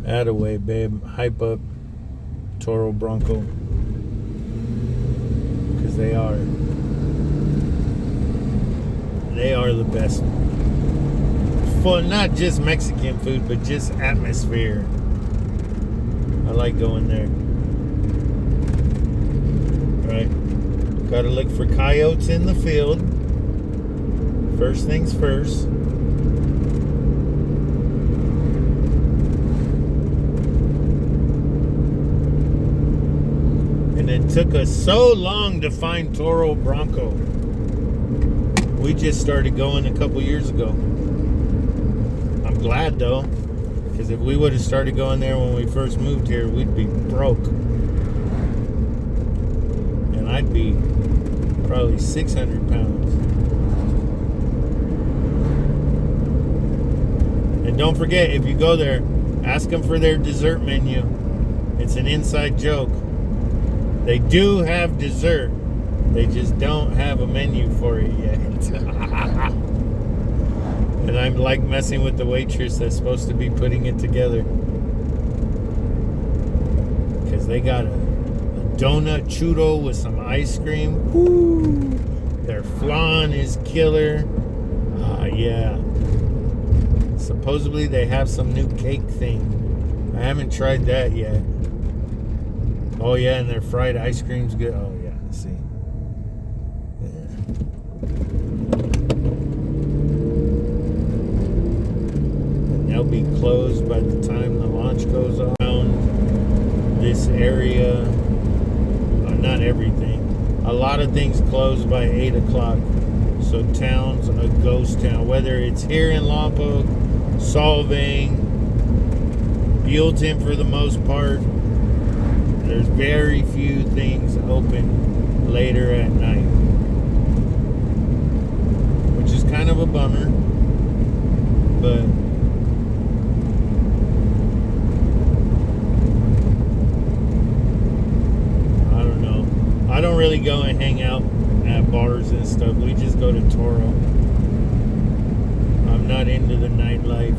Attaway, babe. Hype up Toro Bronco. Because they are the best. For not just Mexican food, but just atmosphere. I like going there. Alright. Gotta look for coyotes in the field. First things first. And it took us so long to find Toro Bronco. We just started going a couple years ago. I'm glad though, because if we would have started going there when we first moved here, we'd be broke. And I'd be probably 600 pounds. And don't forget, if you go there, ask them for their dessert menu. It's an inside joke. They do have dessert. They just don't have a menu for it yet. And I'm like messing with the waitress that's supposed to be putting it together. Because they got a donut churro with some ice cream. Woo! Their flan is killer. Yeah. Supposedly they have some new cake thing. I haven't tried that yet. Oh yeah, and their fried ice cream's good. Oh yeah, see. Yeah. And they'll be closed by the time the launch goes around this area. Not everything. A lot of things close by 8 o'clock. So town's a ghost town. Whether it's here in Lompoc, Solvang, Buellton for the most part, there's very few things open later at night, which is kind of a bummer, but I don't know. I don't really go and hang out at bars and stuff. We just go to Toro. I'm not into the nightlife.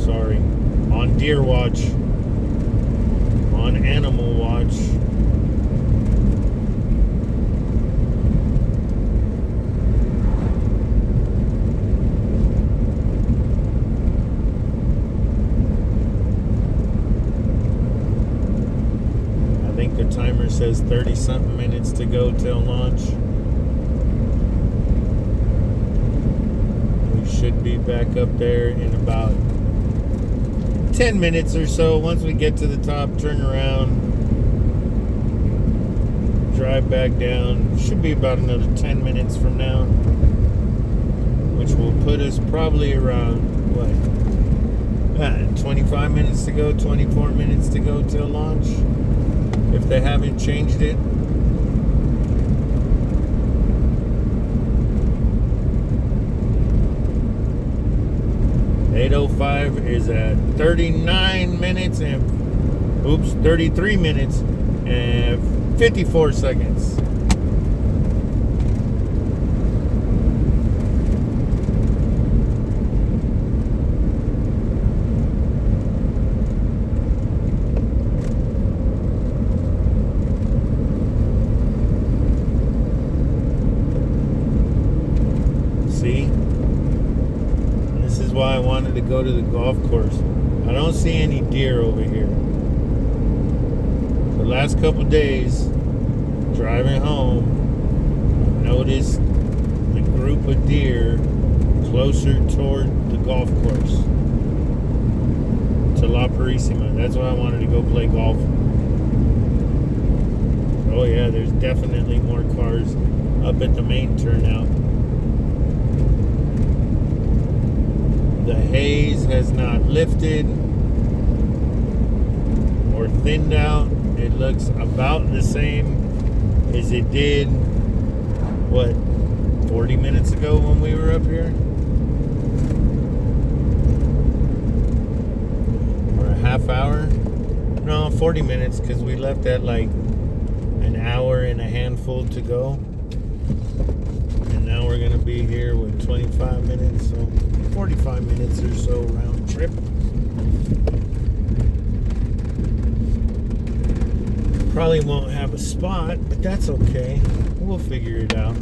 Sorry. On deer watch. On animal watch. I think the timer says 30-something minutes to go till launch. We should be back up there in about 10 minutes or so. Once we get to the top, turn around, drive back down. Should be about another 10 minutes from now, which will put us probably around, what, 25 minutes to go, 24 minutes to go till launch, if they haven't changed it. .805 is at 39 minutes and 33 minutes and 54 seconds. See? This is why I wanted to go to the golf course. I don't see any deer over here. The last couple days, driving home, I noticed the group of deer closer toward the golf course, to La Purísima. That's why I wanted to go play golf. Oh yeah, there's definitely more cars up at the main turnout. The haze has not lifted or thinned out. It looks about the same as it did, what, 40 minutes ago when we were up here? Or a half hour? No, 40 minutes, because we left at like an hour and a handful to go. And now we're going to be here with 25 minutes, so 45 minutes or so round trip. Probably won't have a spot, but that's okay. We'll figure it out.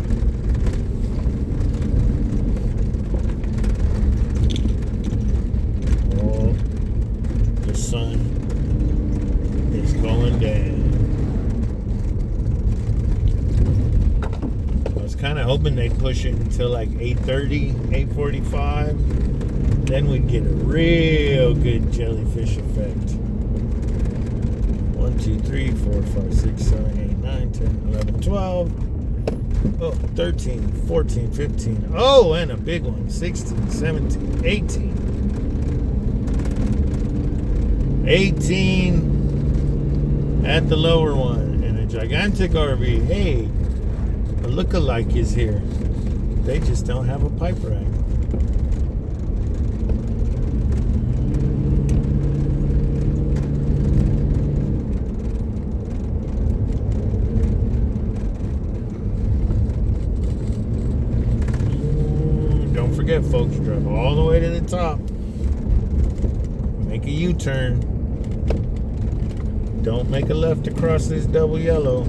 Oh, the sun is going down. I was kind of hoping they'd push it until like 8:30, 8:45. Then we'd get a real good jellyfish effect. 1, 2, 3, 4, 5, 6, 7, 8, 9, 10, 11, 12. Oh, 13, 14, 15. Oh, and a big one. 16, 17, 18. 18 at the lower one. And a gigantic RV. Hey, a lookalike is here. They just don't have a pipe rack. Don't forget, folks, drive all the way to the top. Make a U-turn. Don't make a left across this double yellow.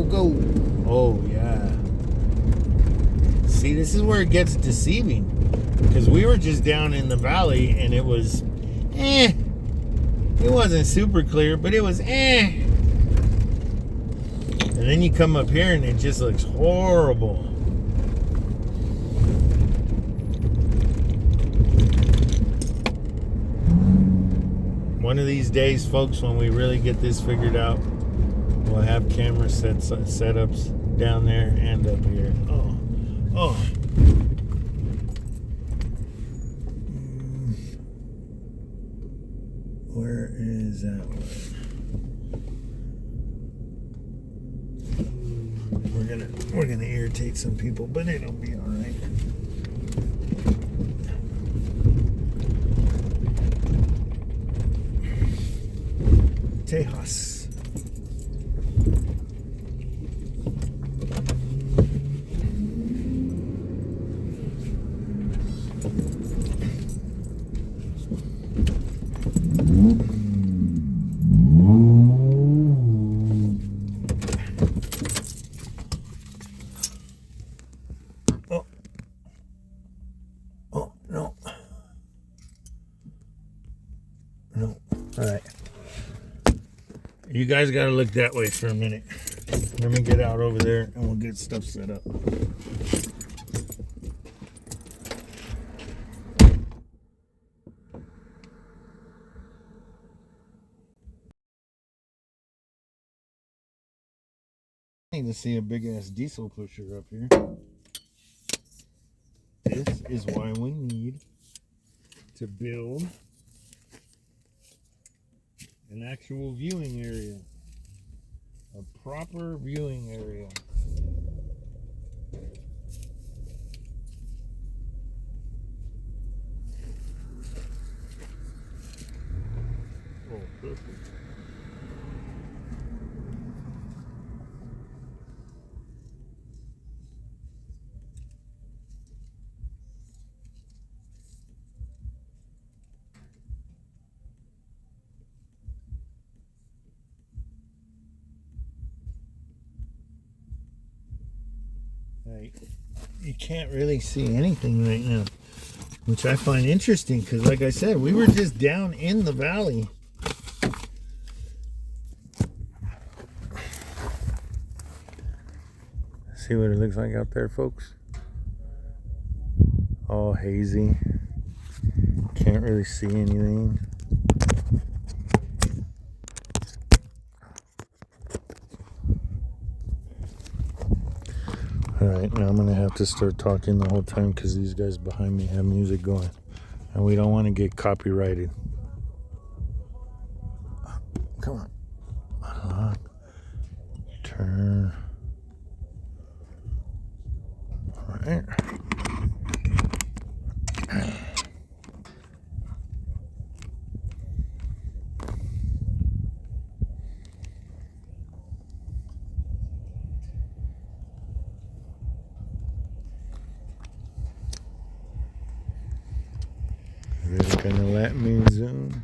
Go. Oh, yeah. See, this is where it gets deceiving. Because we were just down in the valley and it was, It wasn't super clear, but it was, And then you come up here and it just looks horrible. One of these days, folks, when we really get this figured out, we'll have camera setups down there and up here. Oh. Where is that one? We're gonna irritate some people, but it'll be all right. Tejas. No. All right. You guys got to look that way for a minute. Let me get out over there and we'll get stuff set up. I need to see a big ass diesel pusher up here. This is why we need to build an actual viewing area, a proper viewing area. Oh, perfect. You can't really see anything right now, which I find interesting because, like I said, we were just down in the valley. See what it looks like out there, folks? All hazy. Can't really see anything. Alright, now I'm going to have to start talking the whole time because these guys behind me have music going. And we don't want to get copyrighted. Come on. Unlock. Turn. Alright. They're gonna let me zoom.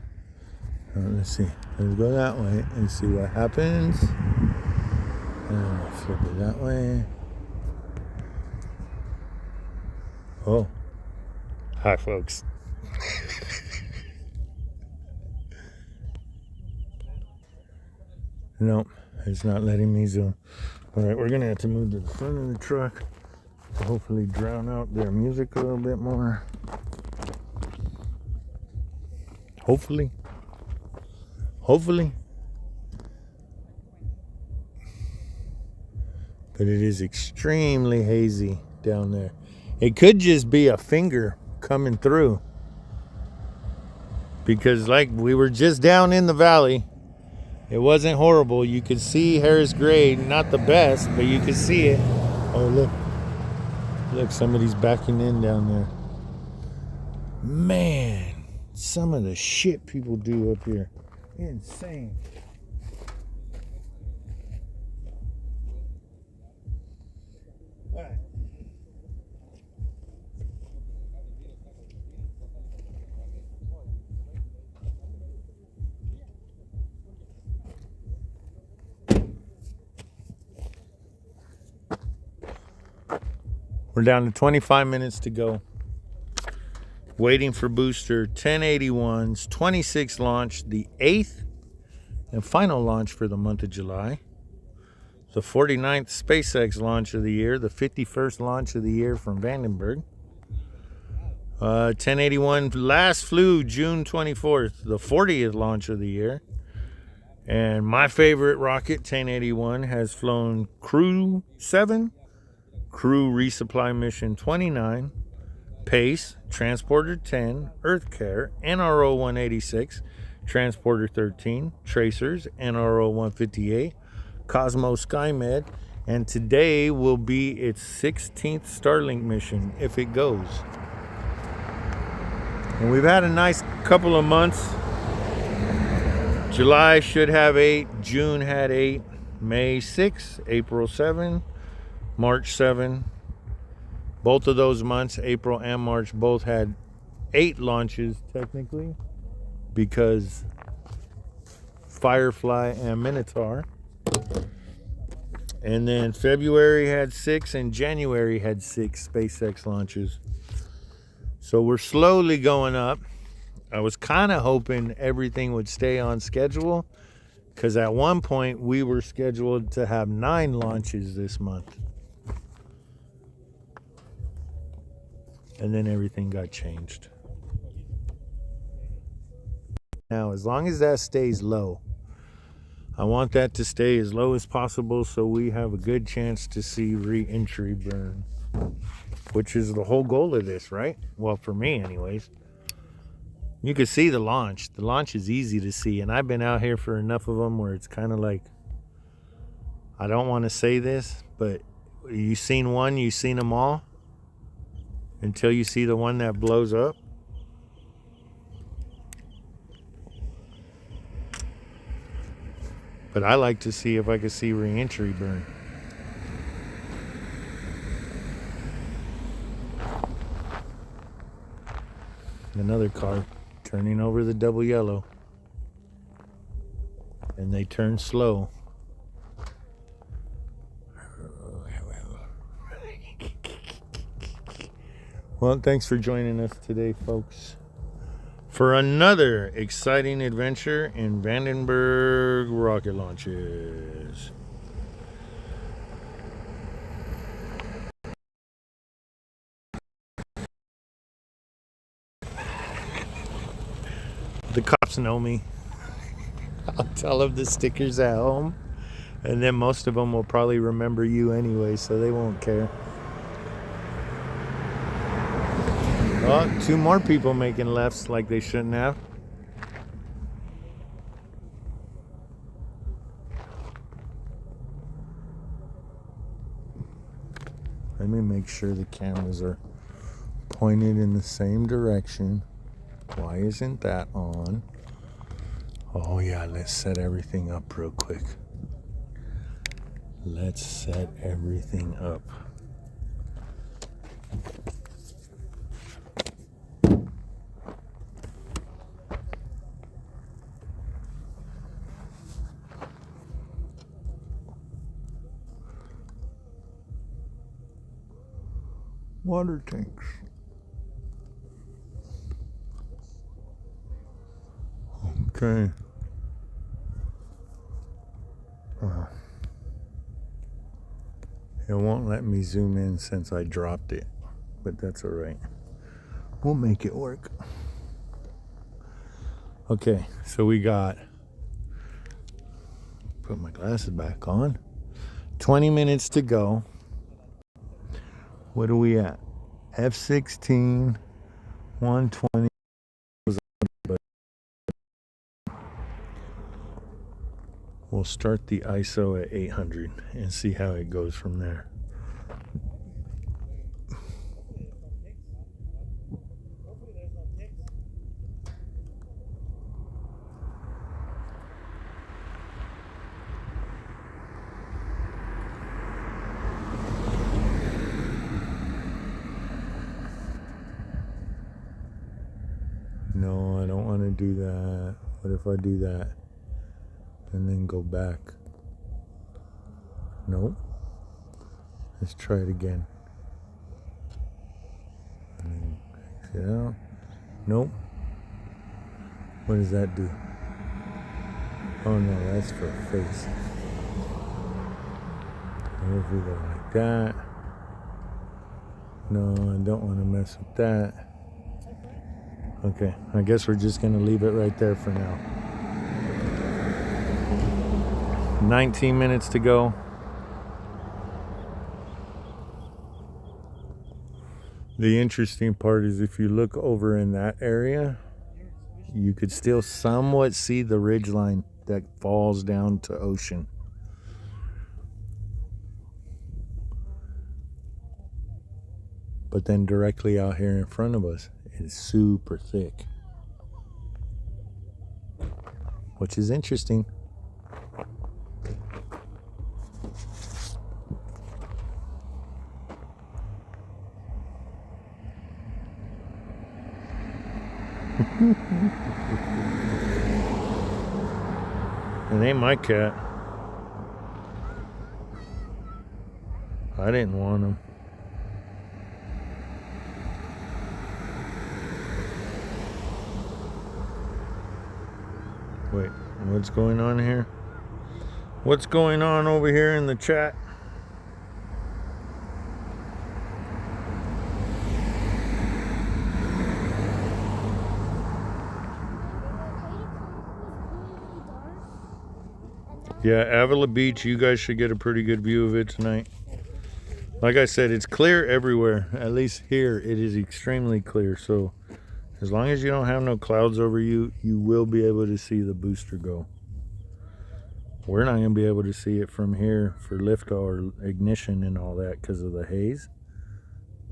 Let's see. Let's go that way and see what happens. And we'll flip it that way. Oh. Hi, folks. Nope, it's not letting me zoom. All right, we're gonna have to move to the front of the truck to hopefully drown out their music a little bit more. Hopefully. But it is extremely hazy down there. It could just be a finger coming through. Because like we were just down in the valley. It wasn't horrible. You could see Harris Grade, not the best, but you could see it. Oh, look. Look, somebody's backing in down there. Man, some of the shit people do up here. Insane. All right. We're down to 25 minutes to go. Waiting for booster 1081's 26th launch, the 8th and final launch for the month of July. The 49th SpaceX launch of the year, the 51st launch of the year from Vandenberg. 1081 last flew June 24th, the 40th launch of the year. And my favorite rocket, 1081, has flown Crew 7, Crew Resupply Mission 29, PACE, Transporter 10, EarthCare, NRO 186, Transporter 13, Tracers, NRO 158, Cosmos SkyMed, and today will be its 16th Starlink mission if it goes. And we've had a nice couple of months. July should have 8, June had 8, May 6, April 7, March 7. Both of those months, April and March, both had 8 launches technically because Firefly and Minotaur. And then February had 6 and January had 6 SpaceX launches. So we're slowly going up. I was kind of hoping everything would stay on schedule because at one point we were scheduled to have 9 launches this month. And then everything got changed. Now, as long as that stays low, I want that to stay as low as possible so we have a good chance to see re-entry burn, which is the whole goal of this, right? Well, for me anyways. You can see the launch. The launch is easy to see, and I've been out here for enough of them where it's kind of like, I don't want to say this, but you've seen one, you've seen them all until you see the one that blows up. But I like to see if I can see re-entry burn. Another car turning over the double yellow. And they turn slow. Well, thanks for joining us today, folks, for another exciting adventure in Vandenberg rocket launches. The cops know me. I'll tell them the stickers at home, and then most of them will probably remember you anyway, so they won't care. Oh, 2 more people making lefts like they shouldn't have. Let me make sure the cameras are pointed in the same direction. Why isn't that on? Oh yeah, let's set everything up real quick. Let's set everything up. water tanks. Okay. It won't let me zoom in since I dropped it, but that's all right. We'll make it work. Okay, so we got, put my glasses back on. 20 minutes to go. What are we at? F-16, 120. We'll start the ISO at 800 and see how it goes from there. No, I don't want to do that. What if I do that and then go back? Nope. Let's try it again. And then exit out. Nope. What does that do? Oh no, that's for a face. What if we go like that? No, I don't want to mess with that. Okay, I guess we're just going to leave it right there for now. 19 minutes to go. The interesting part is if you look over in that area, you could still somewhat see the ridgeline that falls down to ocean. But then directly out here in front of us is super thick, which is interesting. It ain't my cat. I didn't want him. Wait, what's going on here? What's going on over here in the chat? Yeah, Avila Beach, you guys should get a pretty good view of it tonight. Like I said, it's clear everywhere. At least here, it is extremely clear. So as long as you don't have no clouds over you, you will be able to see the booster go. We're not going to be able to see it from here for liftoff or ignition and all that because of the haze.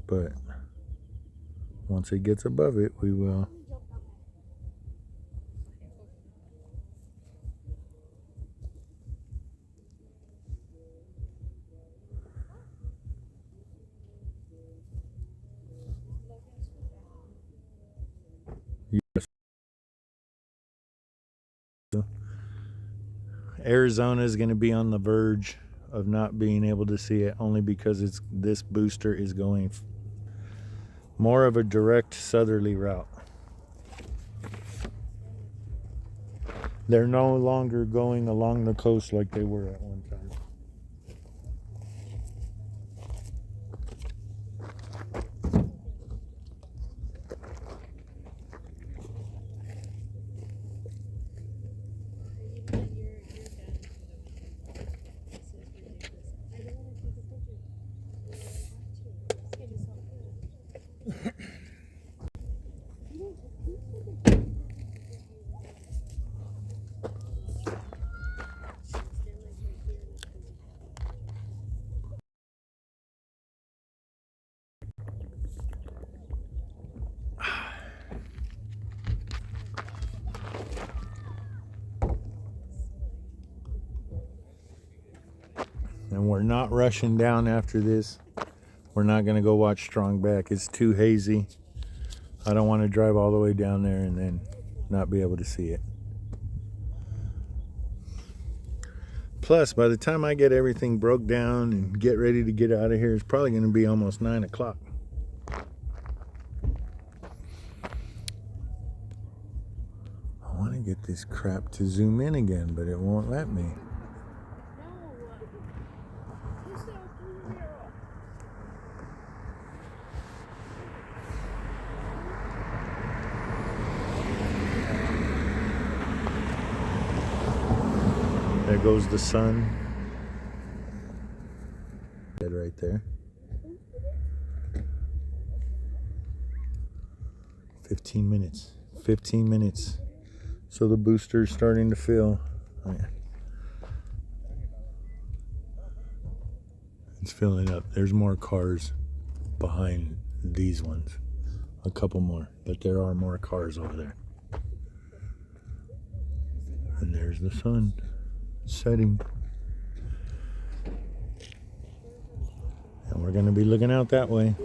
But once it gets above it, we will. Yes. Arizona is going to be on the verge of not being able to see it only because this booster is going more of a direct southerly route. They're no longer going along the coast like they were at one time. And we're not rushing down after this. We're not going to go watch Strong Back. It's too hazy. I don't want to drive all the way down there and then not be able to see it. Plus, by the time I get everything broke down and get ready to get out of here, it's probably going to be almost 9 o'clock. crap to zoom in again, but it won't let me. There goes the sun. Right there. 15 minutes. 15 minutes. So the booster's starting to fill. Oh, yeah. It's filling up. There's more cars behind these ones. A couple more. But there are more cars over there. And there's the sun setting. And we're going to be looking out that way.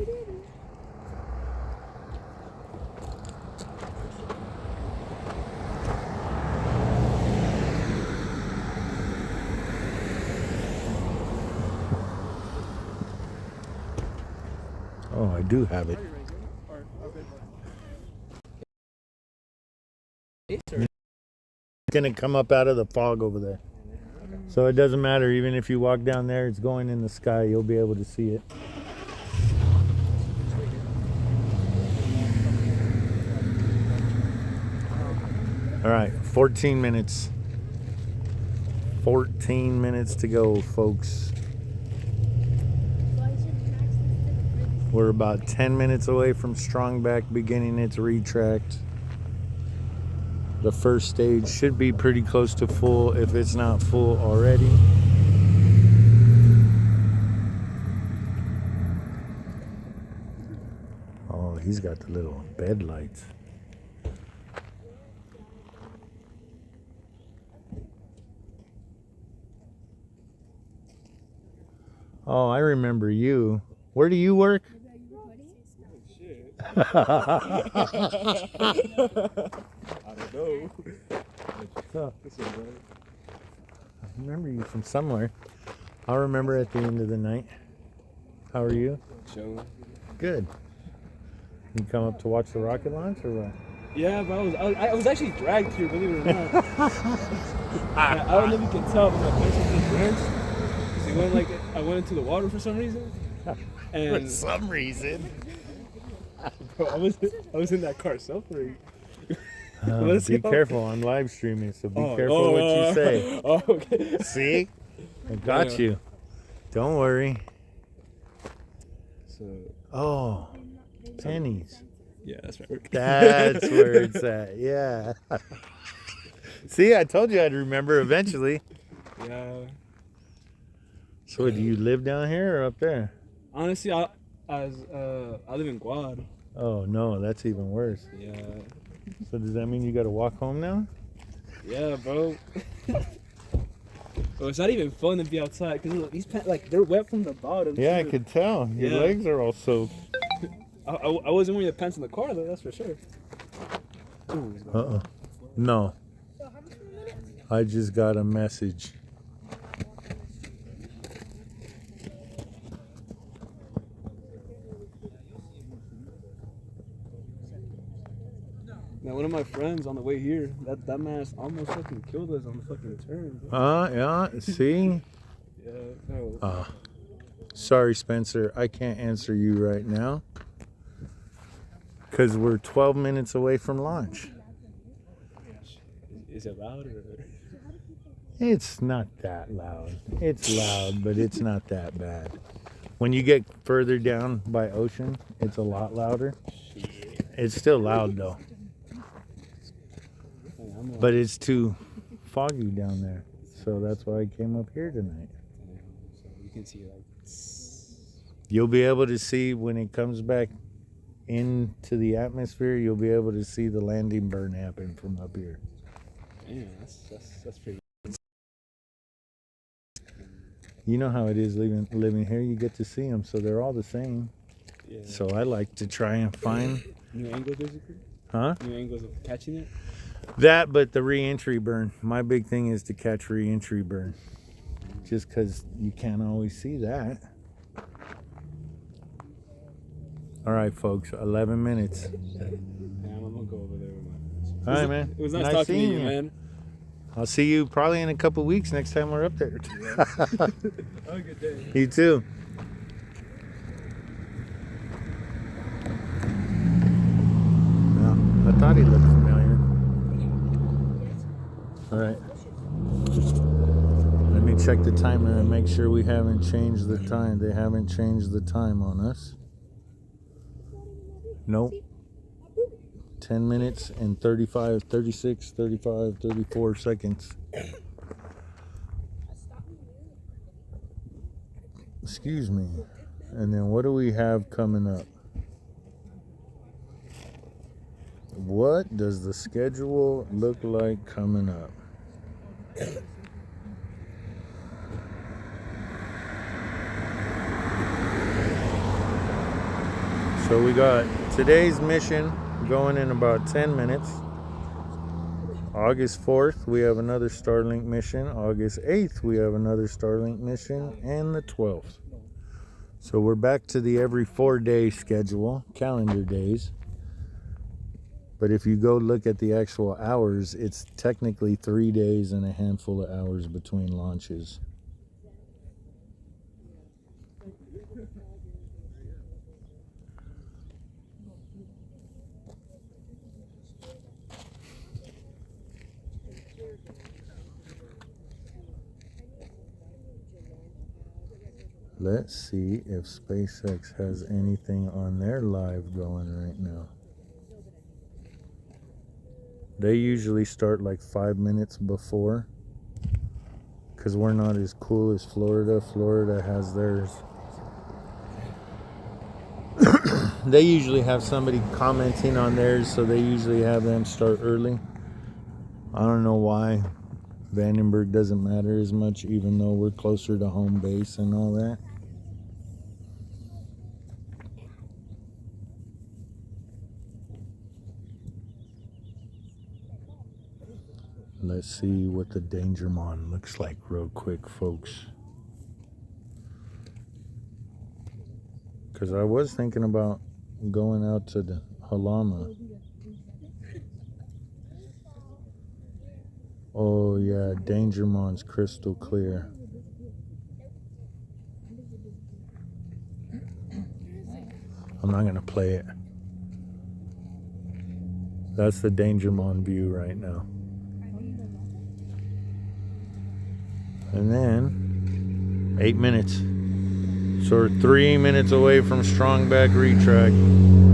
Oh, I do have it. It's going to come up out of the fog over there. So it doesn't matter, even if you walk down there, it's going in the sky, you'll be able to see it. All right, 14 minutes. 14 minutes to go, folks. We're about 10 minutes away from Strongback beginning its retract. The first stage should be pretty close to full if it's not full already. Oh, he's got the little bed lights. Oh, I remember you. Where do you work? I don't know. So, I remember you from somewhere. I'll remember at the end of the night. How are you? Chilling. Good. You come up to watch the rocket launch or what? Yeah, but I was actually dragged here, believe it or not. I don't know if you can tell, but my pants was drenched. Because I went into the water for some reason. And For some reason. Bro, I was in that car suffering. Be careful, I'm live streaming, so be careful what you say. Oh, okay. See? I got you. Don't worry. So. Oh, pennies. Yeah, that's right. That's where it's at. Yeah. See, I told you I'd remember eventually. Yeah. So, do you live down here or up there? Honestly, I live in Guad. Oh no, that's even worse. Yeah. So does that mean you got to walk home now? Yeah, bro. Well, it's not even fun to be outside because these pants, they're wet from the bottom. Yeah, too. I could tell. Your legs are all soaked. I wasn't wearing the pants in the car though, that's for sure. Ooh, no. I just got a message. Now, one of my friends on the way here, that man almost fucking killed us on the fucking turn. Bro. Yeah, see? Yeah, no. Sorry, Spencer. I can't answer you right now. Because we're 12 minutes away from launch. Is it loud or? It's not that loud. It's loud, but it's not that bad. When you get further down by ocean, it's a lot louder. It's still loud though. But it's too foggy down there. So that's why I came up here tonight. So you can see You'll be able to see when it comes back into the atmosphere, you'll be able to see the landing burn happen from up here. Yeah, that's pretty. You know how it is living here. You get to see them, so they're all the same. Yeah. So I like to try and find New angles, basically. Huh? New angles of catching it. That, but the re-entry burn. My big thing is to catch re-entry burn. Just because you can't always see that. All right, folks. 11 minutes. Yeah, I'm gonna go over there with my friends. All right, man. It was nice talking to you, man. I'll see you probably in a couple weeks next time we're up there. Have a good day. You too. I thought he looked familiar. All right. Let me check the timer and make sure we haven't changed the time. They haven't changed the time on us. Nope. 10 minutes and 35, 36, 35, 34 seconds. Excuse me. And then what do we have coming up? What does the schedule look like coming up? So we got today's mission going in about 10 minutes. August 4th, we have another Starlink mission. August 8th, we have another Starlink mission. And the 12th. So we're back to the every 4-day schedule, calendar days. But if you go look at the actual hours, it's technically 3 days and a handful of hours between launches. Let's see if SpaceX has anything on their live going right now. They usually start like 5 minutes before, because we're not as cool as Florida. Florida has theirs. They usually have somebody commenting on theirs, so they usually have them start early. I don't know why. Vandenberg doesn't matter as much, even though we're closer to home base and all that. Let's see what the Danger Mon looks like real quick, folks. Because I was thinking about going out to the Halama. Oh yeah, Danger Mon's crystal clear. I'm not gonna play it. That's the Danger Mon view right now. And then 8 minutes. So we're 3 minutes away from strong back retract. And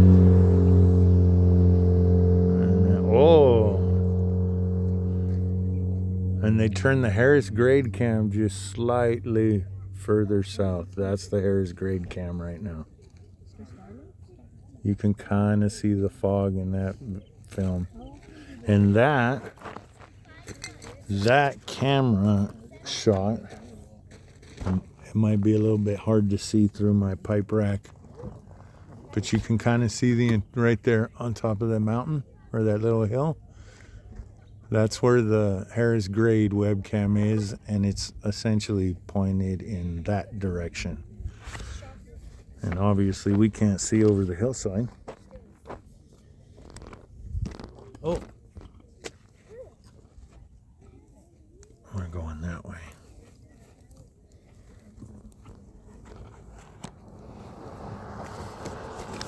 then, oh. And they turn the Harris grade cam just slightly further south. That's the Harris grade cam right now. You can kind of see the fog in that film. And that camera shot, it might be a little bit hard to see through my pipe rack, but you can kind of see the right there on top of that mountain or that little hill. That's where the Harris grade webcam is, and it's essentially pointed in that direction. And obviously we can't see over the hillside. Oh, we're going that way.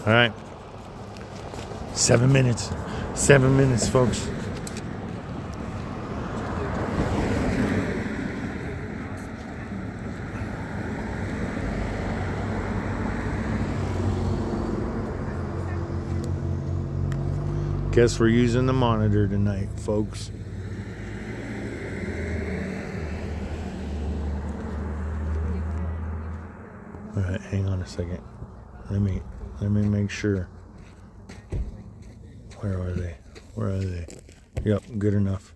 All right. 7 minutes. 7 minutes, folks. Guess we're using the monitor tonight, folks. All right, hang on a second. Let me make sure. Where are they? Where are they? Yep, good enough.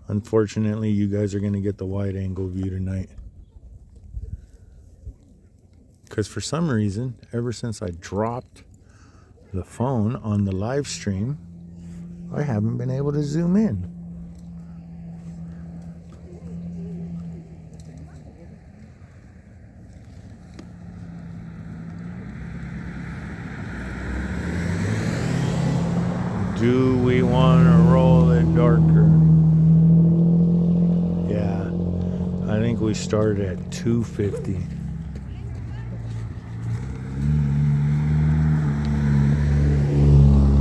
Unfortunately, you guys are going to get the wide angle view tonight. Because for some reason, ever since I dropped the phone on the live stream, I haven't been able to zoom in. Do we want to roll it? darker. Yeah, I think we started at 250.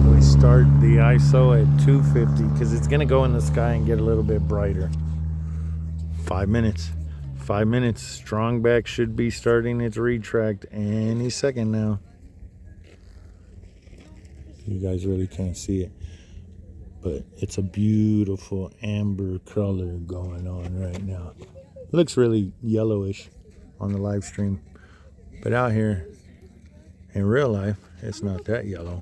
We start the ISO at 250 because it's going to go in the sky and get a little bit brighter. 5 minutes. 5 minutes. Strong back should be starting its retract any second now. You guys really can't see it, but it's a beautiful amber color going on right now. It looks really yellowish on the live stream, but out here in real life, it's not that yellow.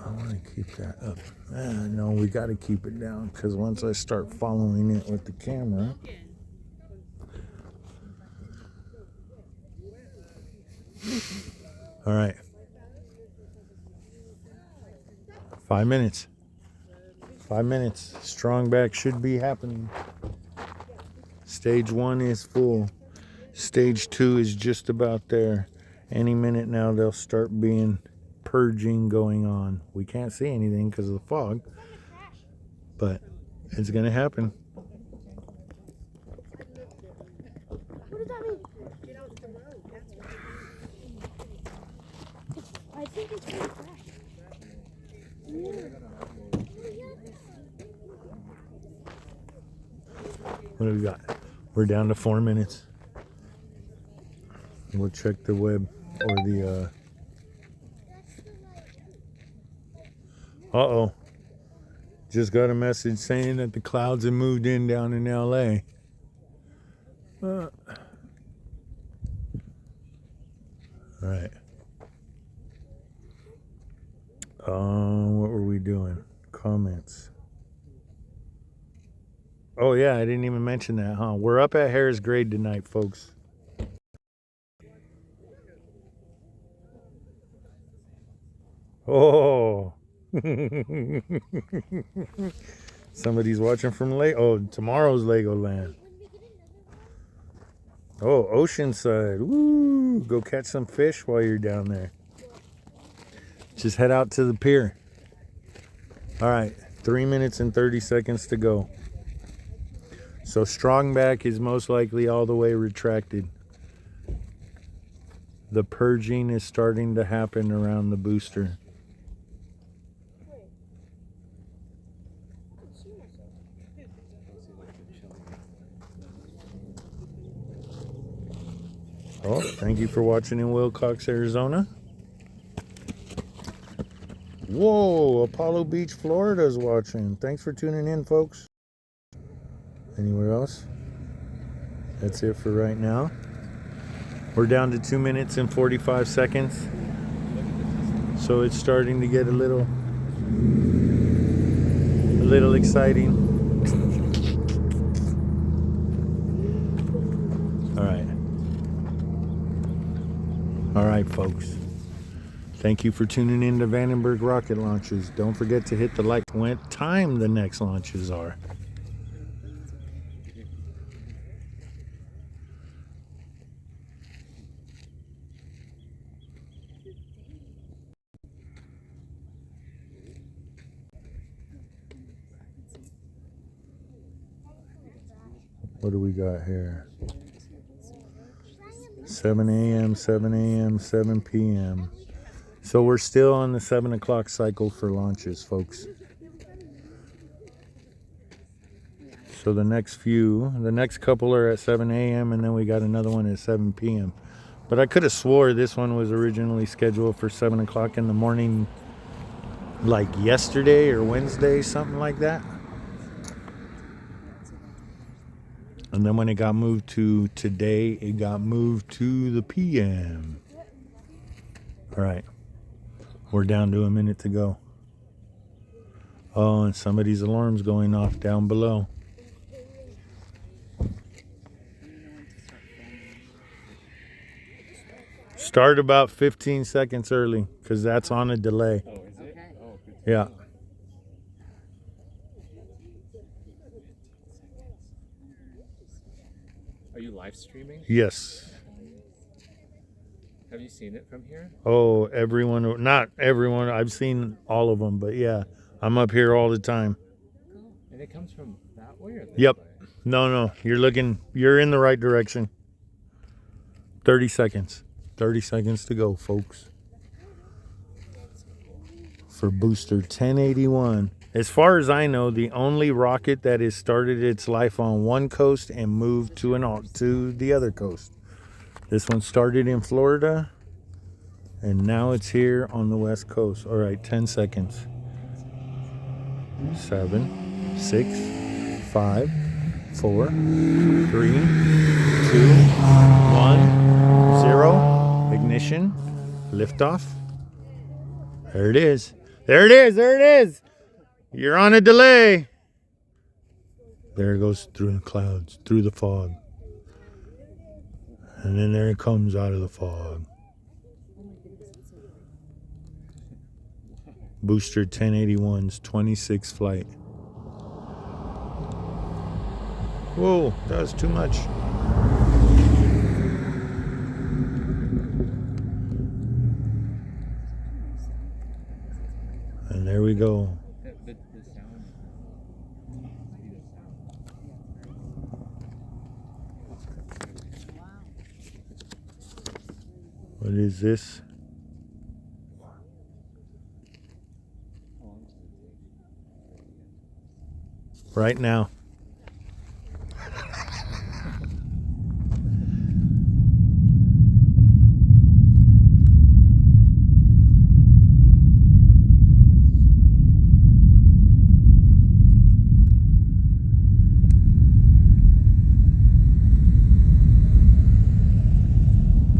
I want to keep that up. No, we got to keep it down because once I start following it with the camera, all right. 5 minutes. 5 minutes. Strong back should be happening. Stage 1 is full. Stage 2 is just about there. Any minute now they'll start being purging going on. We can't see anything because of the fog, but it's going to happen. What does that mean? I think it's really fresh. What do we got? We're down to 4 minutes. We'll check the web or the uh-oh. Just got a message saying that the clouds have moved in down in LA. All right. What were we doing? Comments. Oh yeah, I didn't even mention that, huh? We're up at Harris Grade tonight, folks. Oh. Somebody's watching from tomorrow's Legoland. Oh, Oceanside. Woo! Go catch some fish while you're down there. Just head out to the pier. All right, 3 minutes and 30 seconds to go. So strong back is most likely all the way retracted. The purging is starting to happen around the booster. Oh, thank you for watching in Wilcox, Arizona. Whoa, Apollo Beach, Florida is watching. Thanks for tuning in, folks. Anywhere else? That's it for right now. We're down to 2 minutes and 45 seconds. So it's starting to get a little exciting. All right, folks. Thank you for tuning in to Vandenberg rocket launches. Don't forget to hit the like. What time the next launches are. What do we got here? 7 a.m., 7 a.m., 7 p.m. So we're still on the 7 o'clock cycle for launches, folks. So the next couple are at 7 a.m. and then we got another one at 7 p.m. But I could have swore this one was originally scheduled for 7 o'clock in the morning, like yesterday or Wednesday, something like that. And then when it got moved to today, it got moved to the PM. All right. We're down to a minute to go. Oh, and somebody's alarm's going off down below. Start about 15 seconds early because that's on a delay. Oh, is it? Oh, good. Yeah. Are you live streaming? Yes. Have you seen it from here? Oh, everyone, not everyone. I've seen all of them, but yeah, I'm up here all the time. And it comes from that way or this Yep. way? No, you're in the right direction. 30 seconds. 30 seconds to go, folks. For booster 1081. As far as I know, the only rocket that has started its life on one coast and moved to the other coast. This one started in Florida, and now it's here on the West Coast. All right, 10 seconds. 7, 6, 5, 4, 3, 2, 1, 0. Ignition. Liftoff. There it is. There it is. There it is. You're on a delay. There it goes through the clouds, through the fog. And then there it comes out of the fog. Booster 1081's 26th flight. Whoa, that was too much. And there we go. The sound. What is this? Right now.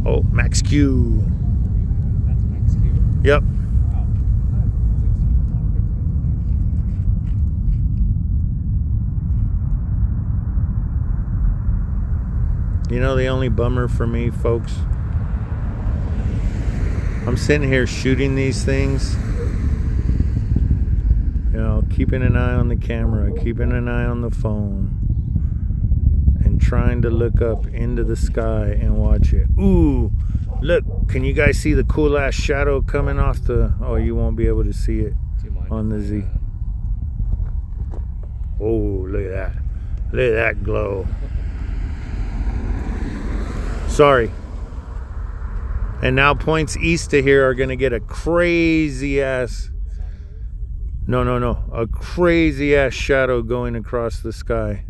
Oh, Max Q. That's Max Q. Yep. Wow. You know the only bummer for me, folks? I'm sitting here shooting these things. You know, keeping an eye on the camera, keeping an eye on the phone, and trying to look up into the sky and watch it. Ooh, look, can you guys see the cool ass shadow coming off the... Oh, you won't be able to see it Do you mind on the if Z. Oh, look at that. Look at that glow. Sorry. And now points east of here are going to get a crazy ass... No. A crazy ass shadow going across the sky.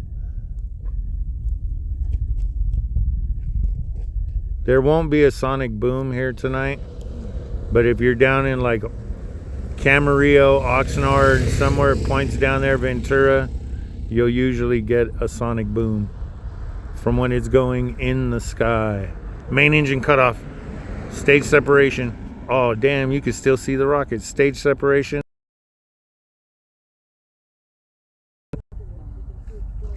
There won't be a sonic boom here tonight. But if you're down in like Camarillo, Oxnard, somewhere points down there, Ventura, you'll usually get a sonic boom from when it's going in the sky. Main engine cutoff. Stage separation. Oh, damn, you can still see the rocket. Stage separation.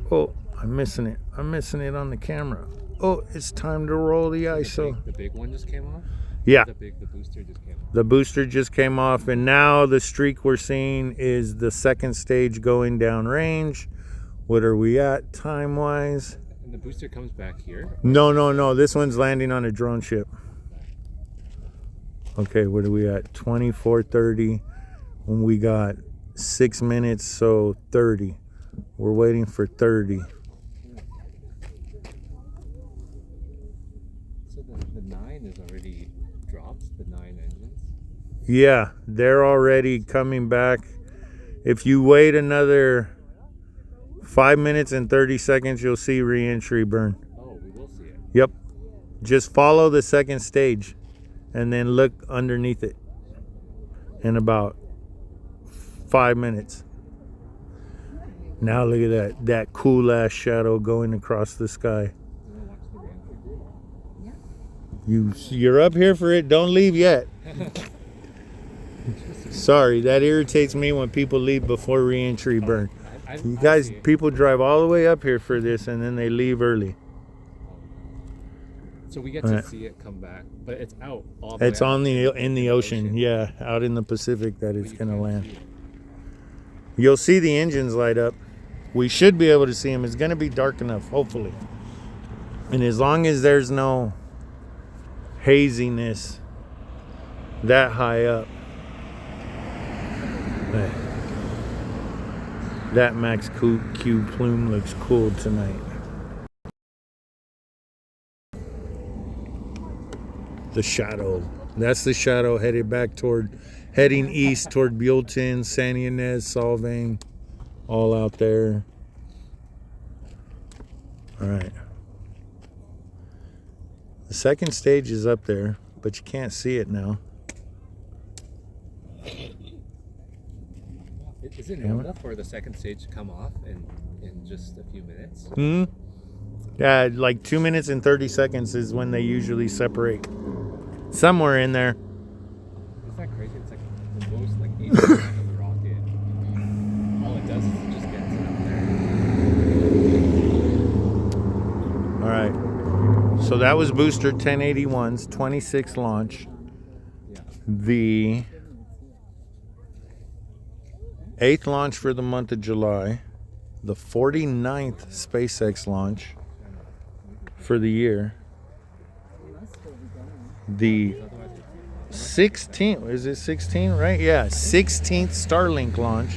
Oh, I'm missing it. I'm missing it on the camera. Oh, it's time to roll the ISO. The big one just came off? Yeah. The booster just came off. The booster just came off, and now the streak we're seeing is the second stage going down range. What are we at time-wise? And the booster comes back here? No. This one's landing on a drone ship. Okay, what are we at? 24:30. When we got 6 minutes, so 30. We're waiting for 30. So the 9 is already dropped, the 9 engines? Yeah, they're already coming back. If you wait another 5 minutes and 30 seconds, you'll see re-entry burn. Oh, we will see it. Yep. Just follow the second stage and then look underneath it in about 5 minutes. Now look at that cool ass shadow going across the sky. You're up here for it. Don't leave yet. Sorry, that irritates me when people leave before re-entry burn. You guys, people drive all the way up here for this and then they leave early. So we get to see it come back, but it's out. All It's way out. on in the ocean. Yeah, out in the Pacific that it's gonna land. You'll see the engines light up. We should be able to see them. It's gonna be dark enough, hopefully. And as long as there's no haziness that high up. That Max Q plume looks cool tonight. The shadow. That's the shadow heading east toward Buellton, San Ynez, Solvang, all out there. All right. The second stage is up there, but you can't see it now. Is it normal for the second stage to come off in just a few minutes? Yeah, like 2 minutes and 30 seconds is when they usually separate. Somewhere in there. Isn't that crazy? It's like the most like 80% of the rocket. All it does is it just gets it up there. All right. So that was Booster 1081's 26th launch. Yeah. The 8th launch for the month of July. The 49th SpaceX launch for the year. The 16th, is it 16, right? Yeah, 16th Starlink launch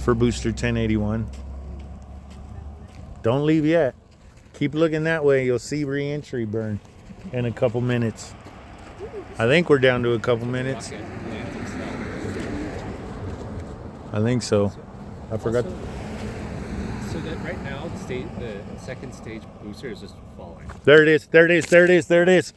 for Booster 1081. Don't leave yet. Keep looking that way. You'll see re-entry burn in a couple minutes. I think we're down to a couple minutes. Rocket lands itself. I think so. I forgot. So that right now the second stage booster is just falling. There it is. There it is. There it is. There it is.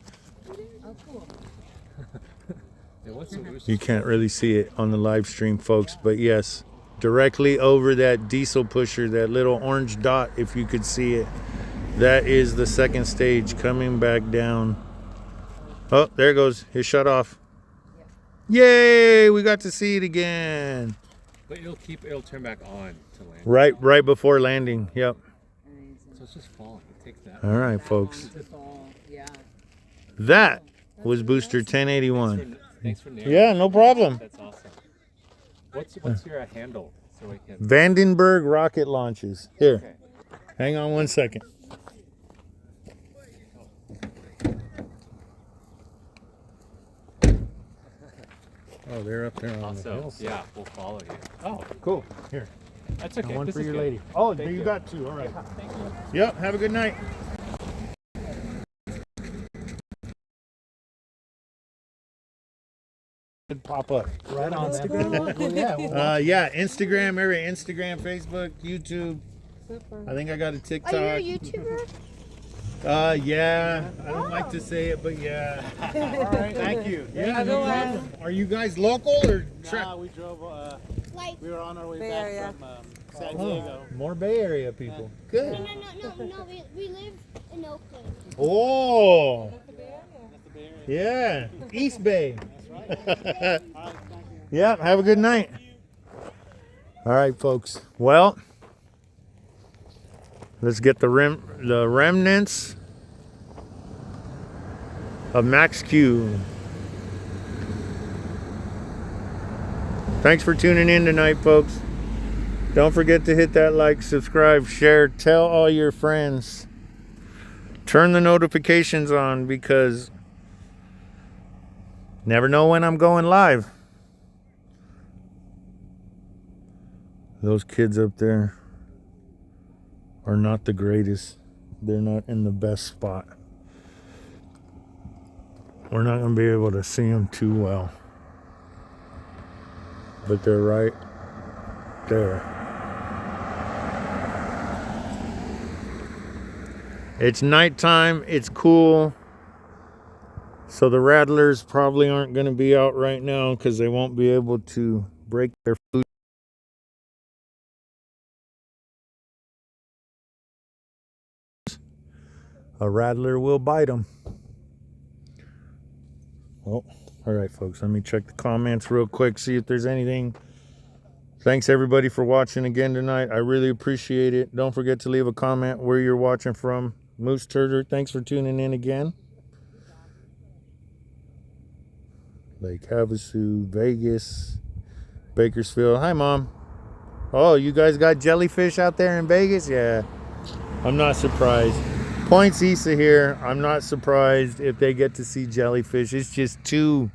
And what's the booster? You can't really see it on the live stream, folks, but yes, directly over that diesel pusher, that little orange dot, if you could see it, that is the second stage coming back down. Oh, there it goes. It shut off. Yay! We got to see it again. But it'll turn back on to land. Right before landing. Yep. So it's just falling. It takes that. All right, folks. Yeah. That was Booster 1081. Thanks for naming. Yeah, no problem. That's awesome. What's your handle so we can? Vandenberg rocket launches. Here, Okay. hang on one second. Oh, they're up there on the Also, hill. yeah, we'll follow you. Oh, cool. Here, That's okay. one This for is your good. lady. Oh, Thank you you. got two. All right. Thank you. Yep. Have a good night. Could pop up right on Instagram. Yeah, Instagram, Instagram, Facebook, YouTube. I think I got a TikTok. Are you a YouTuber? Yeah. I don't like to say it, but yeah. All right. Thank you. Yeah, no problem. Are you guys local or? Nah, we drove. Like, We were on our way Bay back Area. from San Diego. More Bay Area people. Good. no, we live in Oakland. Oh, That's the Bay Area. yeah. East Bay. All right, thank you. Yeah, have a good night. All right, folks. Well, let's get the remnants of Max Q. Thanks for tuning in tonight, folks. Don't forget to hit that like, subscribe, share, tell all your friends. Turn the notifications on because never know when I'm going live. Those kids up there are not the greatest. They're not in the best spot. We're not going to be able to see them too well. But they're right there. It's nighttime. It's cool. So the rattlers probably aren't going to be out right now because they won't be able to break their food. A rattler will bite them. Well, all right, folks. Let me check the comments real quick, see if there's anything. Thanks, everybody, for watching again tonight. I really appreciate it. Don't forget to leave a comment where you're watching from. Moose Turder, thanks for tuning in again. Lake Havasu, Vegas, Bakersfield. Hi, Mom. Oh, you guys got jellyfish out there in Vegas? Yeah, I'm not surprised. Points east of here, I'm not surprised if they get to see jellyfish. It's just too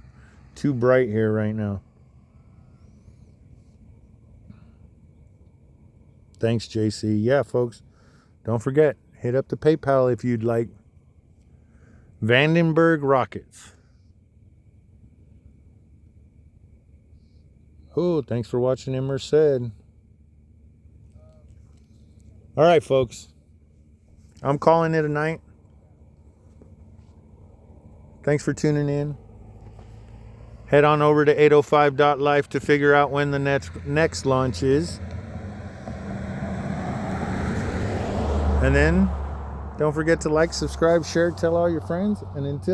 bright here right now. Thanks, JC. Yeah, folks, don't forget, hit up the PayPal if you'd like. Vandenberg rockets. Oh, thanks for watching in Merced. All right, folks. I'm calling it a night. Thanks for tuning in. Head on over to 805.life to figure out when the next launch is. And then don't forget to like, subscribe, share, tell all your friends. And until